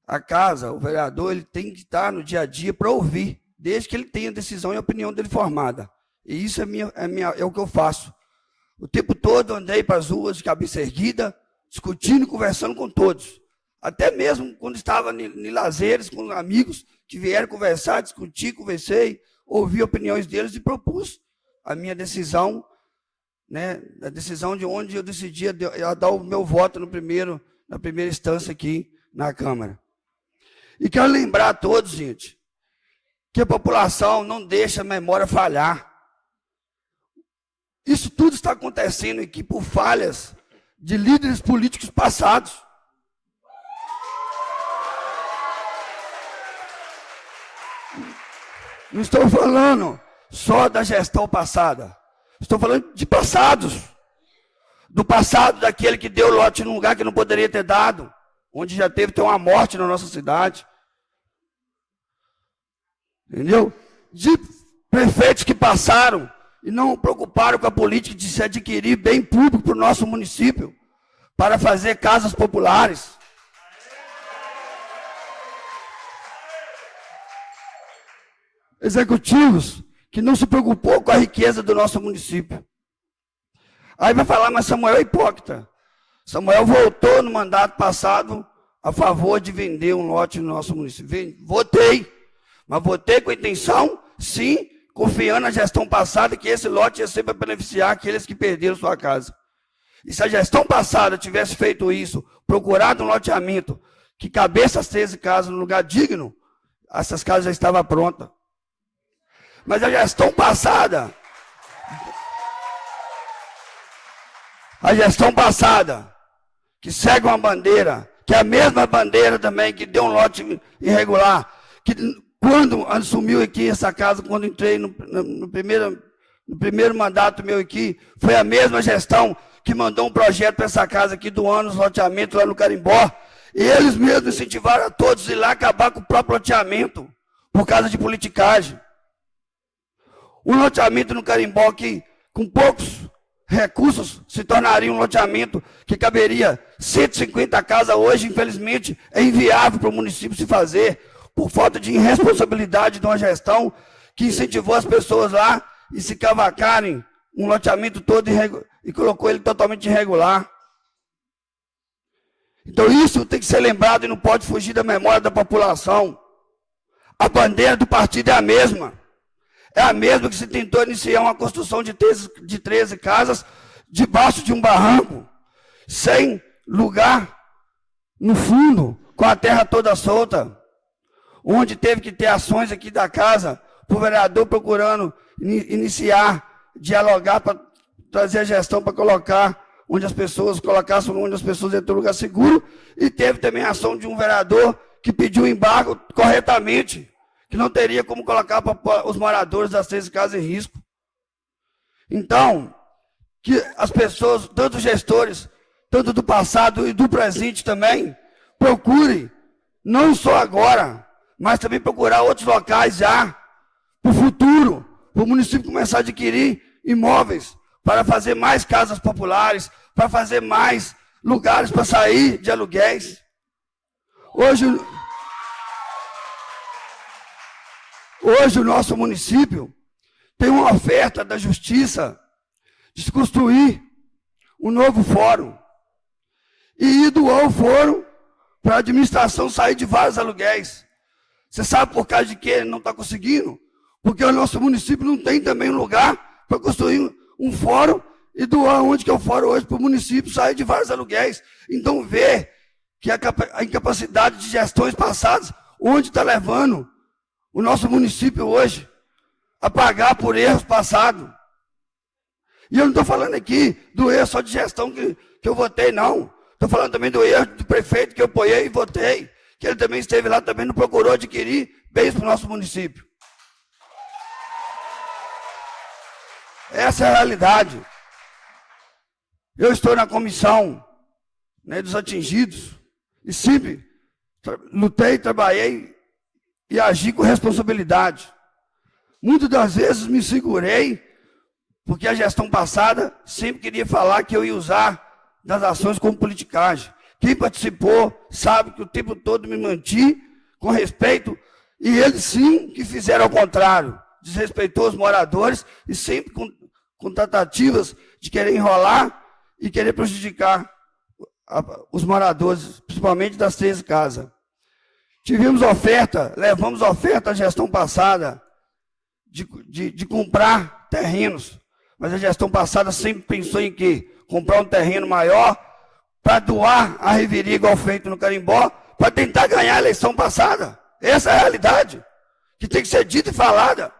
A casa, o vereador, ele tem que estar no dia a dia para ouvir, desde que ele tenha a decisão e a opinião dele formada. E isso é o que eu faço. O tempo todo andei para as ruas de cabeça erguida, discutindo e conversando com todos. Até mesmo quando estava em lazeres com amigos que vieram conversar, discutir, conversei, ouvi opiniões deles e propus a minha decisão, né, a decisão de onde eu decidia dar o meu voto na primeira instância aqui na Câmara. E quero lembrar a todos, gente, que a população não deixa a memória falhar. Isso tudo está acontecendo aqui por falhas de líderes políticos passados. Não estou falando só da gestão passada. Estou falando de passados. Do passado daquele que deu lote num lugar que não poderia ter dado. Onde já teve até uma morte na nossa cidade. Entendeu? De prefeitos que passaram e não preocuparam com a política de se adquirir bem público para o nosso município. Para fazer casas populares. Executivos que não se preocupou com a riqueza do nosso município. Aí vai falar, mas Samuel é hipócrita. Samuel votou no mandato passado a favor de vender um lote no nosso município. Votei, mas votei com a intenção, sim, confiando na gestão passada que esse lote ia ser para beneficiar aqueles que perderam sua casa. E se a gestão passada tivesse feito isso, procurado um loteamento que cabesse as 13 casas no lugar digno, essas casas já estavam prontas. Mas a gestão passada, que segue uma bandeira, que é a mesma bandeira também, que deu um lote irregular, que quando assumiu aqui essa casa, quando entrei no primeiro mandato meu aqui, foi a mesma gestão que mandou um projeto para essa casa aqui, doando os loteamentos lá no Carimbó, e eles mesmos incentivaram a todos a ir lá acabar com o próprio loteamento, por causa de politicagem. Um loteamento no Carimbó que, com poucos recursos, se tornaria um loteamento que caberia 150 casas hoje, infelizmente, é inviável para o município se fazer, por falta de irresponsabilidade de uma gestão que incentivou as pessoas lá e se cavacarem um loteamento todo e colocou ele totalmente irregular. Então isso tem que ser lembrado e não pode fugir da memória da população. A bandeira do partido é a mesma. É a mesma que se tentou iniciar uma construção de 13 casas debaixo de um barranco, sem lugar no fundo, com a terra toda solta, onde teve que ter ações aqui da casa, para o vereador procurando iniciar, dialogar para trazer a gestão para colocar onde as pessoas colocassem, onde as pessoas entram no lugar seguro, e teve também a ação de um vereador que pediu embargo corretamente, que não teria como colocar para os moradores das 13 casas em risco. Então, que as pessoas, tanto os gestores, tanto do passado e do presente também, procurem, não só agora, mas também procurar outros locais já, para o futuro, para o município começar a adquirir imóveis, para fazer mais casas populares, para fazer mais lugares para sair de aluguéis. Hoje o nosso município tem uma oferta da Justiça de se construir um novo fórum e doar o fórum para a administração sair de vários aluguéis. Você sabe por causa de que ele não está conseguindo? Porque o nosso município não tem também um lugar para construir um fórum e doar onde que é o fórum hoje para o município sair de vários aluguéis. Então vê que a incapacidade de gestões passadas, onde está levando o nosso município hoje a pagar por erros passados. E eu não estou falando aqui do erro só de gestão que eu votei, não. Estou falando também do erro do prefeito que eu apoiei e votei, que ele também esteve lá, também não procurou adquirir bens para o nosso município. Essa é a realidade. Eu estou na comissão, né, dos atingidos e sempre lutei, trabalhei e agi com responsabilidade. Muitas das vezes me segurei, porque a gestão passada sempre queria falar que eu ia usar das ações como politicagem. Quem participou sabe que o tempo todo me mantive com respeito, e eles sim que fizeram ao contrário, desrespeitou os moradores e sempre com tratativas de querer enrolar e querer prejudicar os moradores, principalmente das 13 casas. Tivemos oferta, levamos oferta à gestão passada de comprar terrenos, mas a gestão passada sempre pensou em quê? Comprar um terreno maior para doar a reveria igual feito no Carimbó, para tentar ganhar a eleição passada. Essa é a realidade, que tem que ser dita e falada.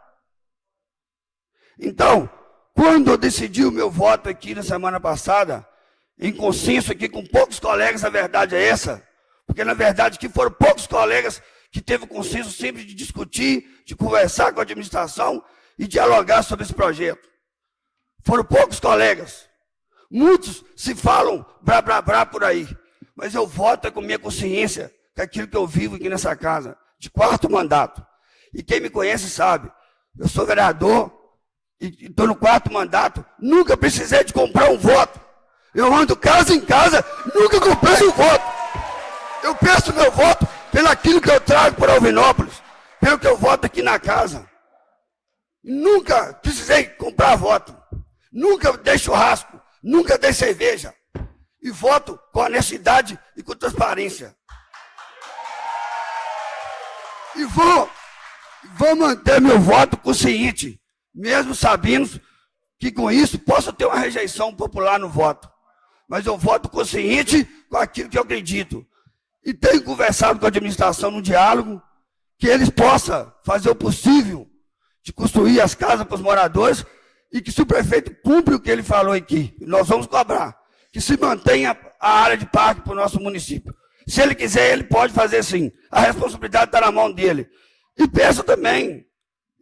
Então, quando eu decidi o meu voto aqui na semana passada, em consenso aqui com poucos colegas, a verdade é essa, porque na verdade que foram poucos colegas que teve o consenso sempre de discutir, de conversar com a administração e dialogar sobre esse projeto. Foram poucos colegas. Muitos se falam brá, brá, brá por aí, mas eu voto com minha consciência, com aquilo que eu vivo aqui nessa casa, de 4º mandato. E quem me conhece sabe, eu sou vereador e estou no 4º mandato, nunca precisei de comprar um voto. Eu ando casa em casa, nunca comprei um voto. Eu peço meu voto pelo aquilo que eu trago para Alvinópolis, pelo que eu voto aqui na casa. Nunca precisei comprar voto. Nunca dei churrasco. Nunca dei cerveja. E voto com honestidade e com transparência. E vou manter meu voto consciente, mesmo sabendo que com isso posso ter uma rejeição popular no voto. Mas eu voto consciente com aquilo que eu acredito. E tenho conversado com a administração no diálogo, que eles possam fazer o possível de construir as casas para os moradores e que se o prefeito cumpre o que ele falou aqui, nós vamos cobrar, que se mantenha a área de parque para o nosso município. Se ele quiser, ele pode fazer sim. A responsabilidade está na mão dele. E peço também,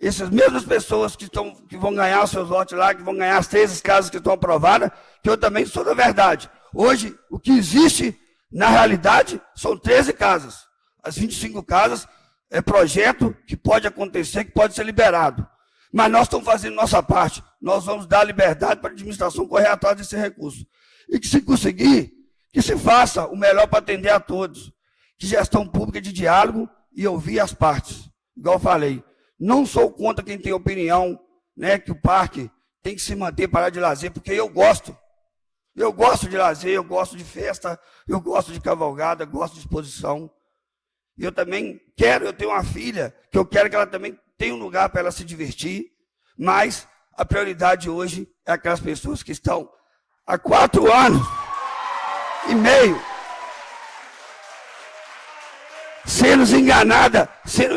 essas mesmas pessoas que vão ganhar os seus lotes lá, que vão ganhar as 13 casas que estão aprovadas, que eu também sou da verdade. Hoje, o que existe, na realidade, são 13 casas. As 25 casas é projeto que pode acontecer, que pode ser liberado. Mas nós estamos fazendo nossa parte. Nós vamos dar liberdade para a administração correr atrás desse recurso. E que, se conseguir, que se faça o melhor para atender a todos. Que gestão pública de diálogo e ouvir as partes. Igual eu falei, não sou contra quem tem opinião, né, que o parque tem que se manter para de lazer, porque eu gosto. Eu gosto de lazer, eu gosto de festa, eu gosto de cavalgada, gosto de exposição. E eu também eu tenho uma filha, que eu quero que ela também tenha um lugar para ela se divertir, mas a prioridade hoje é aquelas pessoas que estão há 4 anos e meio sendo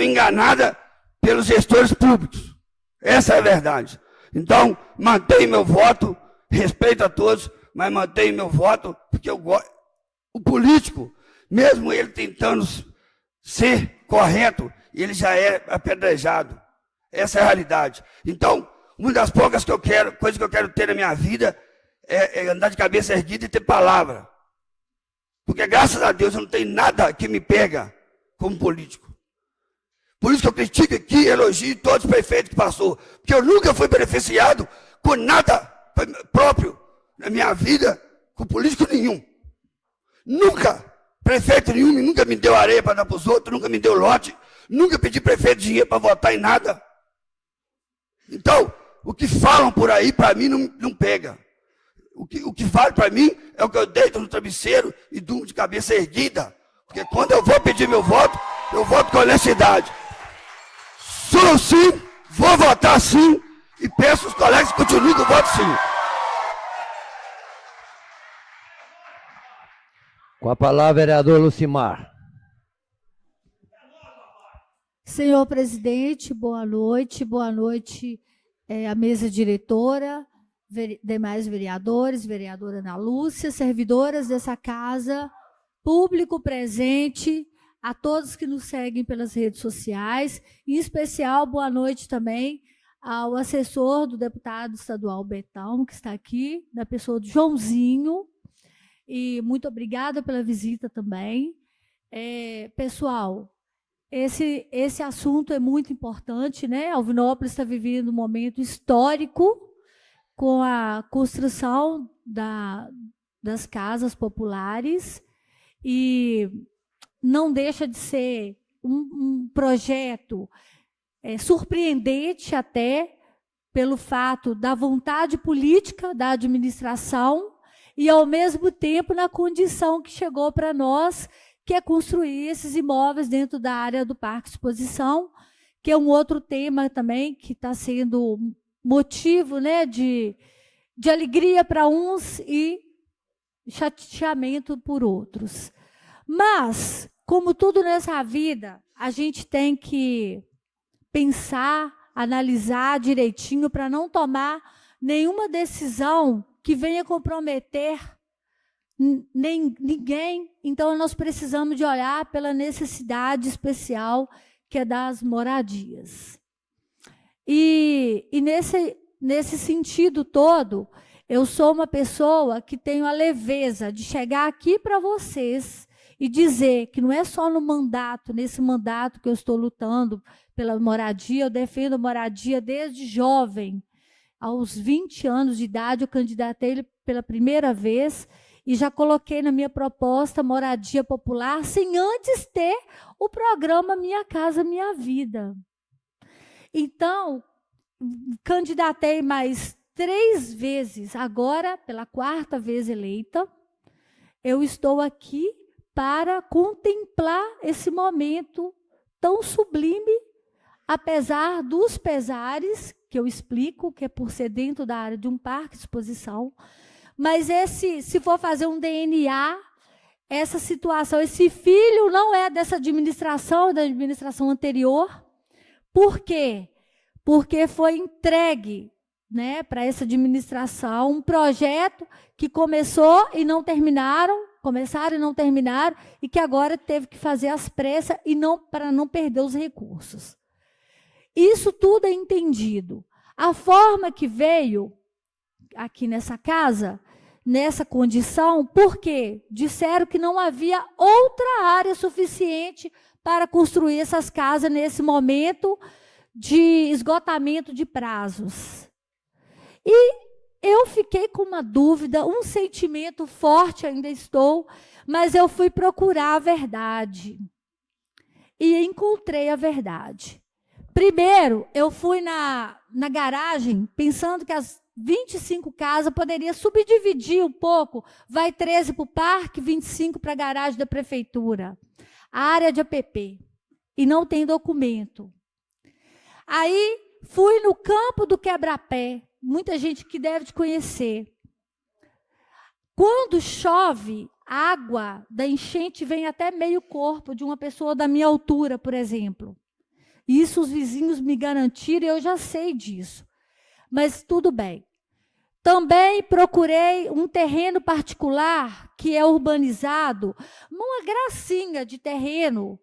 enganada pelos gestores públicos. Essa é a verdade. Então, mantenho meu voto, respeito a todos, mas mantenho meu voto, porque eu gosto. O político, mesmo ele tentando ser correto, ele já é apedrejado. Essa é a realidade. Então, uma das poucas coisas que eu quero ter na minha vida é andar de cabeça erguida e ter palavra. Porque, graças a Deus, eu não tenho nada que me pega como político. Por isso que eu critico aqui, elogio todos os prefeitos que passou. Porque eu nunca fui beneficiado com nada próprio na minha vida, com político nenhum. Nunca. Prefeito nenhum nunca me deu areia para dar para os outros, nunca me deu lote, nunca pedi prefeito dinheiro para votar em nada. Então, o que falam por aí, para mim, não pega. O que vale para mim é o que eu deito no travesseiro e durmo de cabeça erguida. Porque quando eu vou pedir meu voto, eu voto com honestidade. Sou sim, vou votar sim, e peço aos colegas que continuem com o voto sim. Com a palavra, vereador Lucimar. Senhor presidente, boa noite à mesa diretora, demais vereadores, vereadora Ana Lúcia, servidoras dessa casa, público presente, a todos que nos seguem pelas redes sociais, em especial, boa noite também ao assessor do deputado estadual Betão, que está aqui, na pessoa do Joãozinho, e muito obrigada pela visita também. Pessoal, esse assunto é muito importante, né? Alvinópolis está vivendo um momento histórico com a construção das casas populares e não deixa de ser um projeto surpreendente até pelo fato da vontade política da administração e, ao mesmo tempo, na condição que chegou para nós, que é construir esses imóveis dentro da área do Parque Exposição, que é um outro tema também que está sendo motivo, né, de alegria para uns e chateamento por outros. Mas, como tudo nessa vida, a gente tem que pensar, analisar direitinho para não tomar nenhuma decisão que venha comprometer ninguém. Então, nós precisamos de olhar pela necessidade especial que é das moradias. E nesse sentido todo, eu sou uma pessoa que tenho a leveza de chegar aqui para vocês e dizer que não é só nesse mandato que eu estou lutando pela moradia, eu defendo moradia desde jovem. Aos 20 anos de idade, eu candidatei pela primeira vez e já coloquei na minha proposta moradia popular, sem antes ter o programa Minha Casa Minha Vida. Então, candidatei mais 3 vezes, agora, pela 4ª vez eleita, eu estou aqui para contemplar esse momento tão sublime, apesar dos pesares, que eu explico, que é por ser dentro da área de um parque de exposição, mas se for fazer um DNA, essa situação, esse filho não é dessa administração, da administração anterior. Por quê? Porque foi entregue, né, para essa administração um projeto que começou e não terminaram, começaram e não terminaram, e que agora teve que fazer às pressas e para não perder os recursos. Isso tudo é entendido. A forma que veio aqui nessa casa, nessa condição, porque disseram que não havia outra área suficiente para construir essas casas nesse momento de esgotamento de prazos. E eu fiquei com uma dúvida, um sentimento forte, ainda estou, mas eu fui procurar a verdade. E encontrei a verdade. Primeiro, eu fui na garagem, pensando que as 25 casas poderia subdividir um pouco, vai 13 para o parque, 25 para a garagem da prefeitura, a área de APP, e não tem documento. Aí fui no campo do Quebra-Pé, muita gente que deve te conhecer. Quando chove, a água da enchente vem até meio corpo de uma pessoa da minha altura, por exemplo. Isso os vizinhos me garantiram, eu já sei disso. Mas tudo bem. Também procurei um terreno particular, que é urbanizado, uma gracinha de terreno,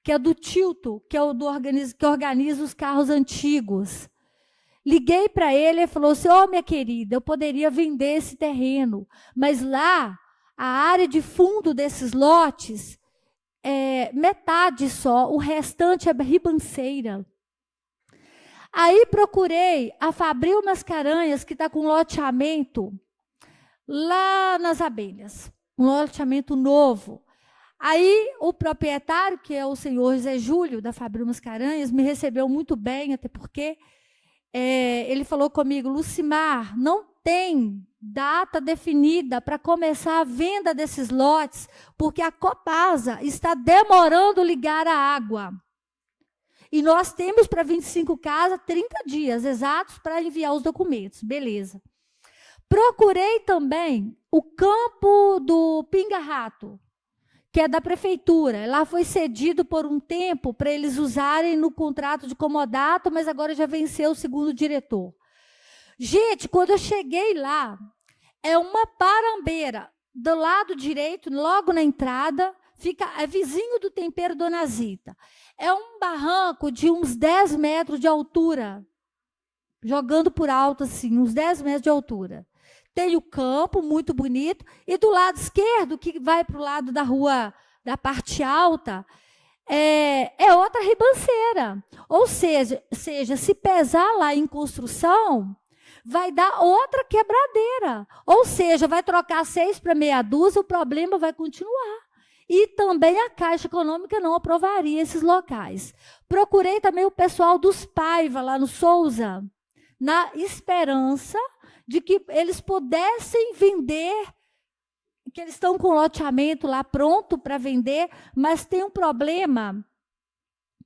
que é do Tilto, que é o que organiza os carros antigos. Liguei para ele e falou assim, minha querida, eu poderia vender esse terreno, mas lá, a área de fundo desses lotes, metade só, o restante é ribanceira. Aí procurei a Fabril Mascarenhas, que está com loteamento lá nas Abelhas, um loteamento novo. Aí o proprietário, que é o senhor José Júlio, da Fabril Mascarenhas, me recebeu muito bem, até porque ele falou comigo, Lucimar, não tem data definida para começar a venda desses lotes, porque a Copasa está demorando ligar a água. E nós temos para 25 casas 30 dias exatos para enviar os documentos. Beleza. Procurei também o campo do Pinga Rato, que é da prefeitura. Lá foi cedido por um tempo para eles usarem no contrato de comodato, mas agora já venceu o segundo diretor. Gente, quando eu cheguei lá, é uma parambeira do lado direito, logo na entrada, é vizinho do Tempero Dona Zita. É um barranco de uns 10 metros de altura, jogando por alto assim, uns 10 metros de altura. Tem o campo, muito bonito, e do lado esquerdo, que vai para o lado da rua, da parte alta, é outra ribanceira. Ou seja, se pesar lá em construção, vai dar outra quebradeira. Ou seja, vai trocar 6 para meia dúzia, o problema vai continuar. E também a Caixa Econômica não aprovaria esses locais. Procurei também o pessoal dos Paiva, lá no Souza, na esperança de que eles pudessem vender, que eles estão com loteamento lá pronto para vender, mas tem um problema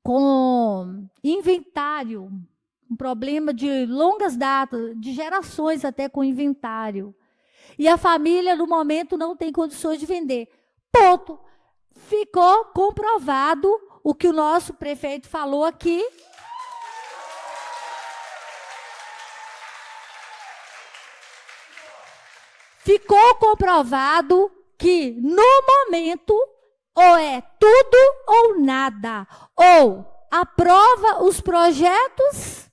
com inventário, um problema de longas datas, de gerações até com inventário. E a família, no momento, não tem condições de vender. Ponto. Ficou comprovado o que o nosso prefeito falou aqui. Ficou comprovado que, no momento, ou é tudo ou nada. Ou aprova os projetos,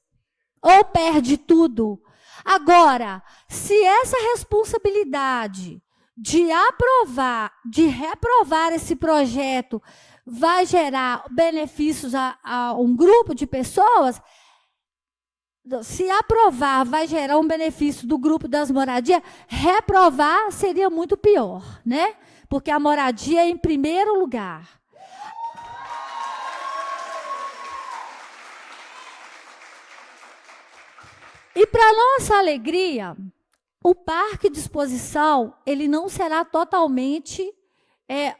ou perde tudo. Agora, se essa responsabilidade de aprovar, de reprovar esse projeto vai gerar benefícios a um grupo de pessoas, se aprovar vai gerar um benefício do grupo das moradias, reprovar seria muito pior, né? Porque a moradia é em primeiro lugar. E para nossa alegria, o parque de exposição ele não será totalmente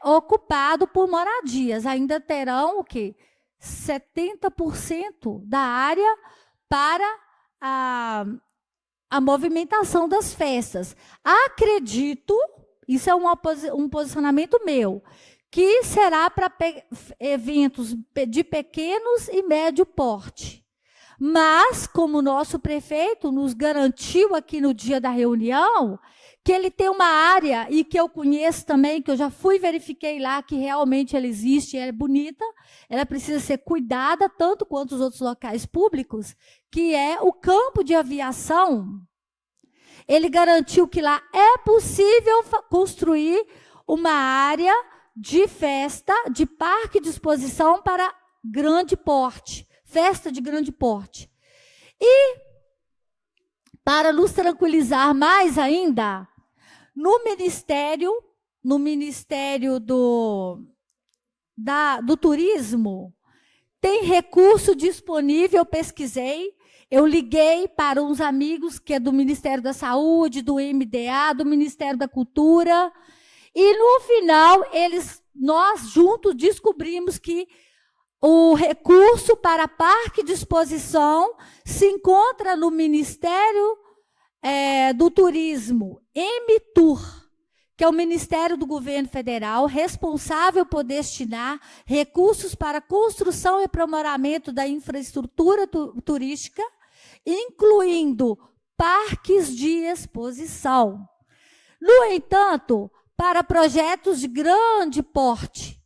ocupado por moradias. Ainda terão o quê? 70% da área para a movimentação das festas. Acredito, isso é um posicionamento meu, que será para eventos de pequenos e médio porte. Mas, como o nosso prefeito nos garantiu aqui no dia da reunião, que ele tem uma área, e que eu conheço também, que eu já fui verifiquei lá, que realmente ela existe, ela é bonita, ela precisa ser cuidada, tanto quanto os outros locais públicos, que é o campo de aviação. Ele garantiu que lá é possível construir uma área de festa, de parque de exposição para grande porte, festa de grande porte. E, para nos tranquilizar mais ainda, no Ministério do Turismo, tem recurso disponível, eu pesquisei, eu liguei para uns amigos que é do Ministério da Saúde, do MDA, do Ministério da Cultura, e no final, nós juntos descobrimos que o recurso para parque de exposição se encontra no Ministério do Turismo, MTUR, que é o Ministério do Governo Federal, responsável por destinar recursos para construção e aprimoramento da infraestrutura turística, incluindo parques de exposição. No entanto, para projetos de grande porte,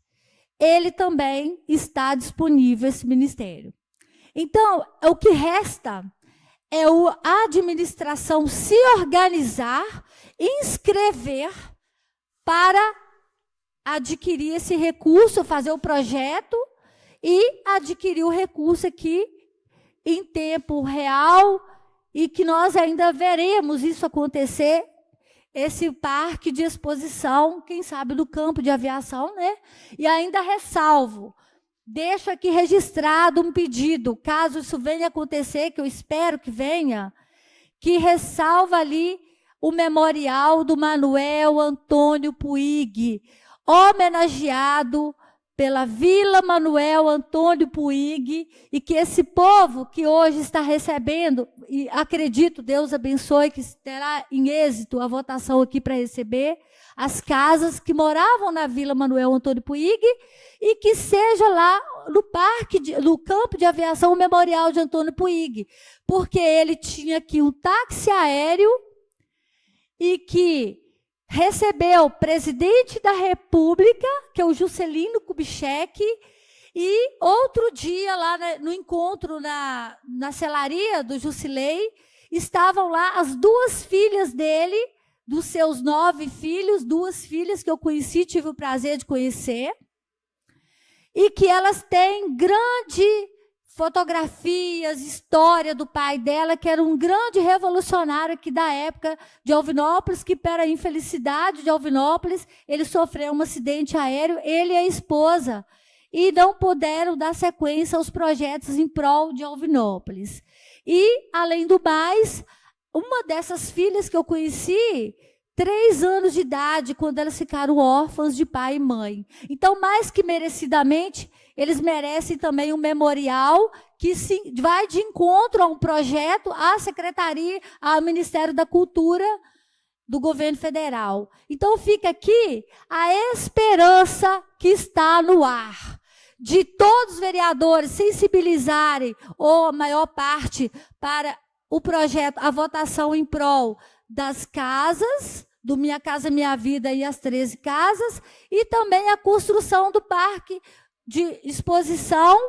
ele também está disponível, esse ministério. Então, o que resta é a administração se organizar, inscrever para adquirir esse recurso, fazer o projeto e adquirir o recurso aqui em tempo real, e que nós ainda veremos isso acontecer, esse parque de exposição, quem sabe no campo de aviação, né? E ainda ressalvo, deixo aqui registrado um pedido, caso isso venha acontecer, que eu espero que venha, que ressalva ali o memorial do Manuel Antônio Puig, homenageado pela Vila Manuel Antônio Puig, e que esse povo que hoje está recebendo, e acredito, Deus abençoe, que terá em êxito a votação aqui para receber, as casas que moravam na Vila Manuel Antônio Puig, e que seja lá no campo de aviação o memorial de Antônio Puig, porque ele tinha aqui um táxi aéreo e que recebeu o presidente da República, que é o Juscelino Kubitschek, e outro dia, lá no encontro na celaria do Jusilei, estavam lá as duas filhas dele, dos seus 9 filhos, 2 filhas que eu conheci, tive o prazer de conhecer, e que elas têm grande fotografias, história do pai dela, que era um grande revolucionário aqui da época de Alvinópolis, que, para a infelicidade de Alvinópolis, ele sofreu um acidente aéreo, ele e a esposa, e não puderam dar sequência aos projetos em prol de Alvinópolis. E, além do mais, uma dessas filhas que eu conheci, 3 anos de idade, quando elas ficaram órfãs de pai e mãe. Então, mais que merecidamente, eles merecem também um memorial que vai de encontro a um projeto, à Secretaria, ao Ministério da Cultura do Governo Federal. Então, fica aqui a esperança que está no ar, de todos os vereadores sensibilizarem, ou a maior parte, para o projeto, a votação em prol das casas, do Minha Casa Minha Vida e as 13 casas, e também a construção do parque de exposição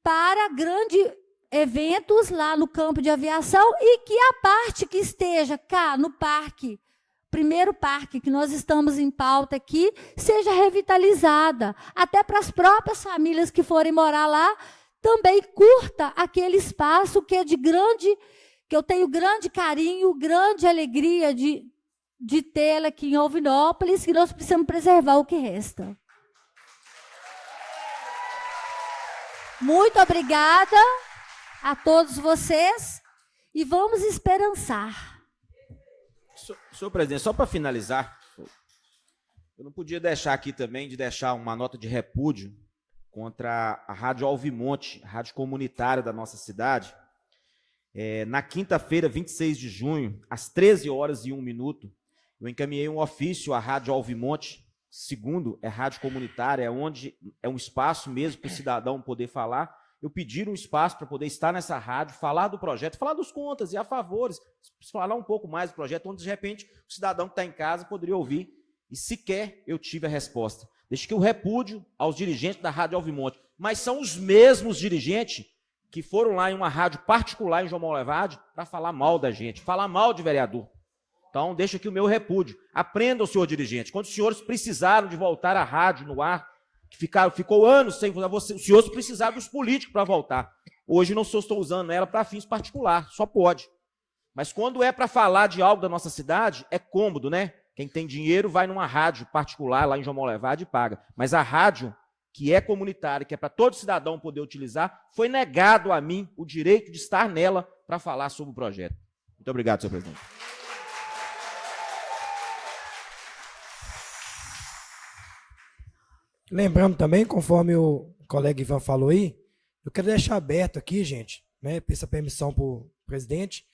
para grandes eventos lá no campo de aviação, e que a parte que esteja cá no parque, primeiro parque que nós estamos em pauta aqui, seja revitalizada, até para as próprias famílias que forem morar lá, também curta aquele espaço que é de grande, que eu tenho grande carinho, grande alegria de tê-la aqui em Alvinópolis, que nós precisamos preservar o que resta. Muito obrigada a todos vocês, e vamos esperançar. Senhor presidente, só para finalizar, eu não podia deixar aqui também de deixar uma nota de repúdio contra a Rádio Alvimonte, a rádio comunitária da nossa cidade. Na quinta-feira, 26 de junho, às 13h01, eu encaminhei um ofício à Rádio Alvimonte. Segundo, é rádio comunitária, onde é um espaço mesmo para o cidadão poder falar. Eu pedi um espaço para poder estar nessa rádio, falar do projeto, falar dos contras e a favores, falar um pouco mais do projeto, onde de repente o cidadão que está em casa poderia ouvir, e sequer eu tive a resposta. Deixa que eu repúdio aos dirigentes da Rádio Alvimonte, mas são os mesmos dirigentes que foram lá em uma rádio particular em João Molevade para falar mal da gente, falar mal de vereador. Então, deixa aqui o meu repúdio. Aprendam, senhor dirigente. Quando os senhores precisaram de voltar à rádio no ar, que ficou anos sem você, os senhores precisaram dos políticos para voltar. Hoje não estou usando ela para fins particulares, só pode. Mas quando é para falar de algo da nossa cidade, é cômodo, né? Quem tem dinheiro vai numa rádio particular lá em João Molevade e paga. Mas a rádio, que é comunitária, que é para todo cidadão poder utilizar, foi negado a mim o direito de estar nela para falar sobre o projeto. Muito obrigado, senhor presidente. Lembrando também, conforme o colega Ivan falou aí, eu quero deixar aberto aqui, gente, né, peço a permissão para o presidente,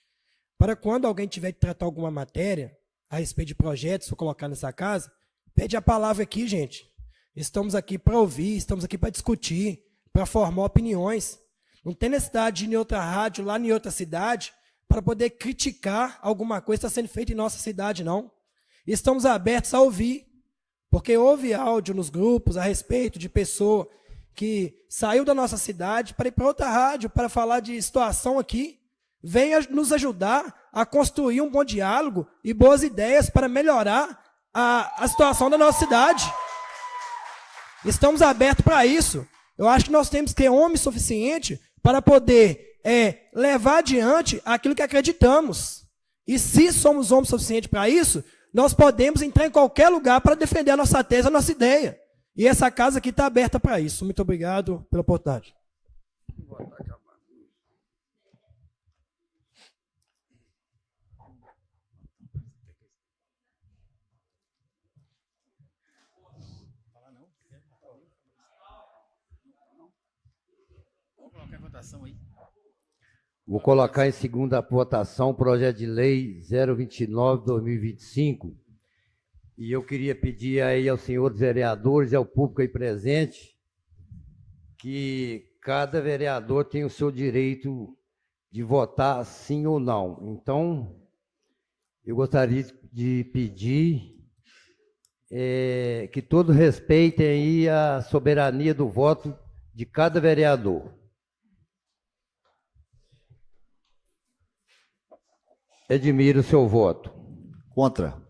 para quando alguém tiver que tratar alguma matéria a respeito de projetos, for colocar nessa casa, pede a palavra aqui, gente. Estamos aqui para ouvir, estamos aqui para discutir, para formar opiniões. Não tem necessidade de ir em outra rádio, lá em outra cidade, para poder criticar alguma coisa que está sendo feita em nossa cidade, não. Estamos abertos a ouvir, porque houve áudio nos grupos a respeito de pessoa que saiu da nossa cidade para ir para outra rádio para falar de situação aqui. Venha nos ajudar a construir um bom diálogo e boas ideias para melhorar a situação da nossa cidade. Estamos abertos para isso. Eu acho que nós temos que ter homem suficiente para poder levar adiante aquilo que acreditamos. E se somos homens suficientes para isso, nós podemos entrar em qualquer lugar para defender a nossa tese, a nossa ideia. E essa casa aqui está aberta para isso. Muito obrigado pela oportunidade. Vou colocar em segunda votação o projeto de lei 029/2025. E eu queria pedir aí aos senhores vereadores e ao público aí presente que cada vereador tem o seu direito de votar sim ou não. Então, eu gostaria de pedir que todos respeitem aí a soberania do voto de cada vereador. Edmiro, o seu voto. Contra.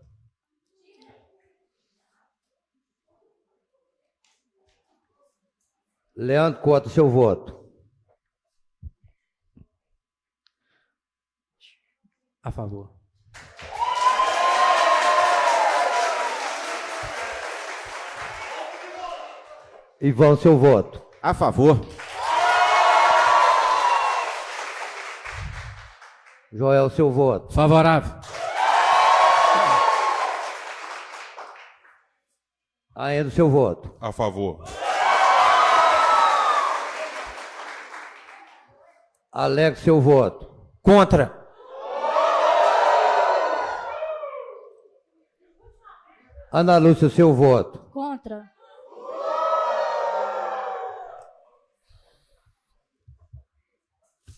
Leandro Cota, o seu voto. A favor. Ivan, o seu voto. A favor. Joel, o seu voto. Favorável. Ainda o seu voto. A favor. Alex, seu voto. Contra. Ana Lúcia, seu voto. Contra.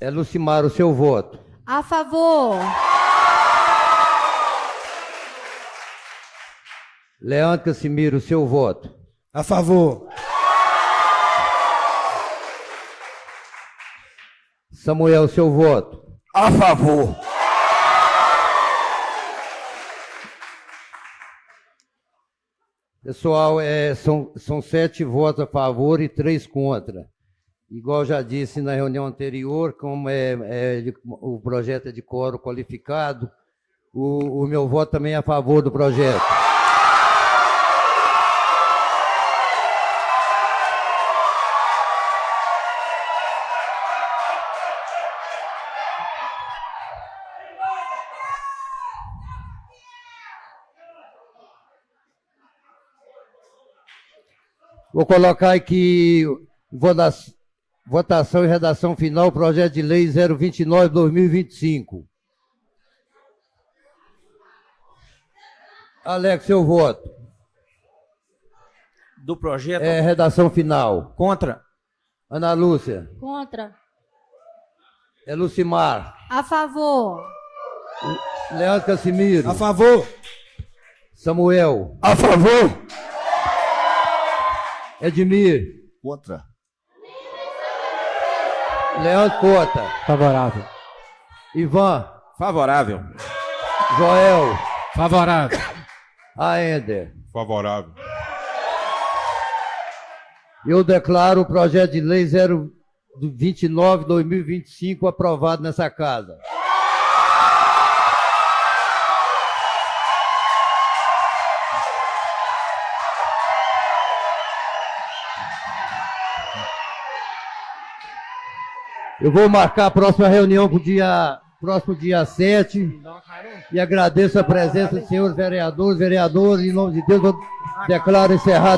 Lucimar, o seu voto. A favor. Leandro Cassimiro, o seu voto. A favor. Samuel, o seu voto. A favor. Pessoal, são 7 votos a favor e 3 contra. Igual já disse na reunião anterior, como o projeto é de quórum qualificado, o meu voto também é a favor do projeto. Vou colocar aqui votação e redação final, projeto de lei 029/2025. Alex, seu voto. Do projeto. Redação final. Contra. Ana Lúcia. Contra. Lucimar. A favor. Leandro Cassimiro. A favor. Samuel. A favor. Edmir. Contra. Leandro Cota. Favorável. Ivan. Favorável. Joel. Favorável. Aender. Favorável. Eu declaro o projeto de lei 029/2025 aprovado nessa casa. Eu vou marcar a próxima reunião para o próximo dia 7 e agradeço a presença dos senhores vereadores, em nome de Deus, eu declaro encerrada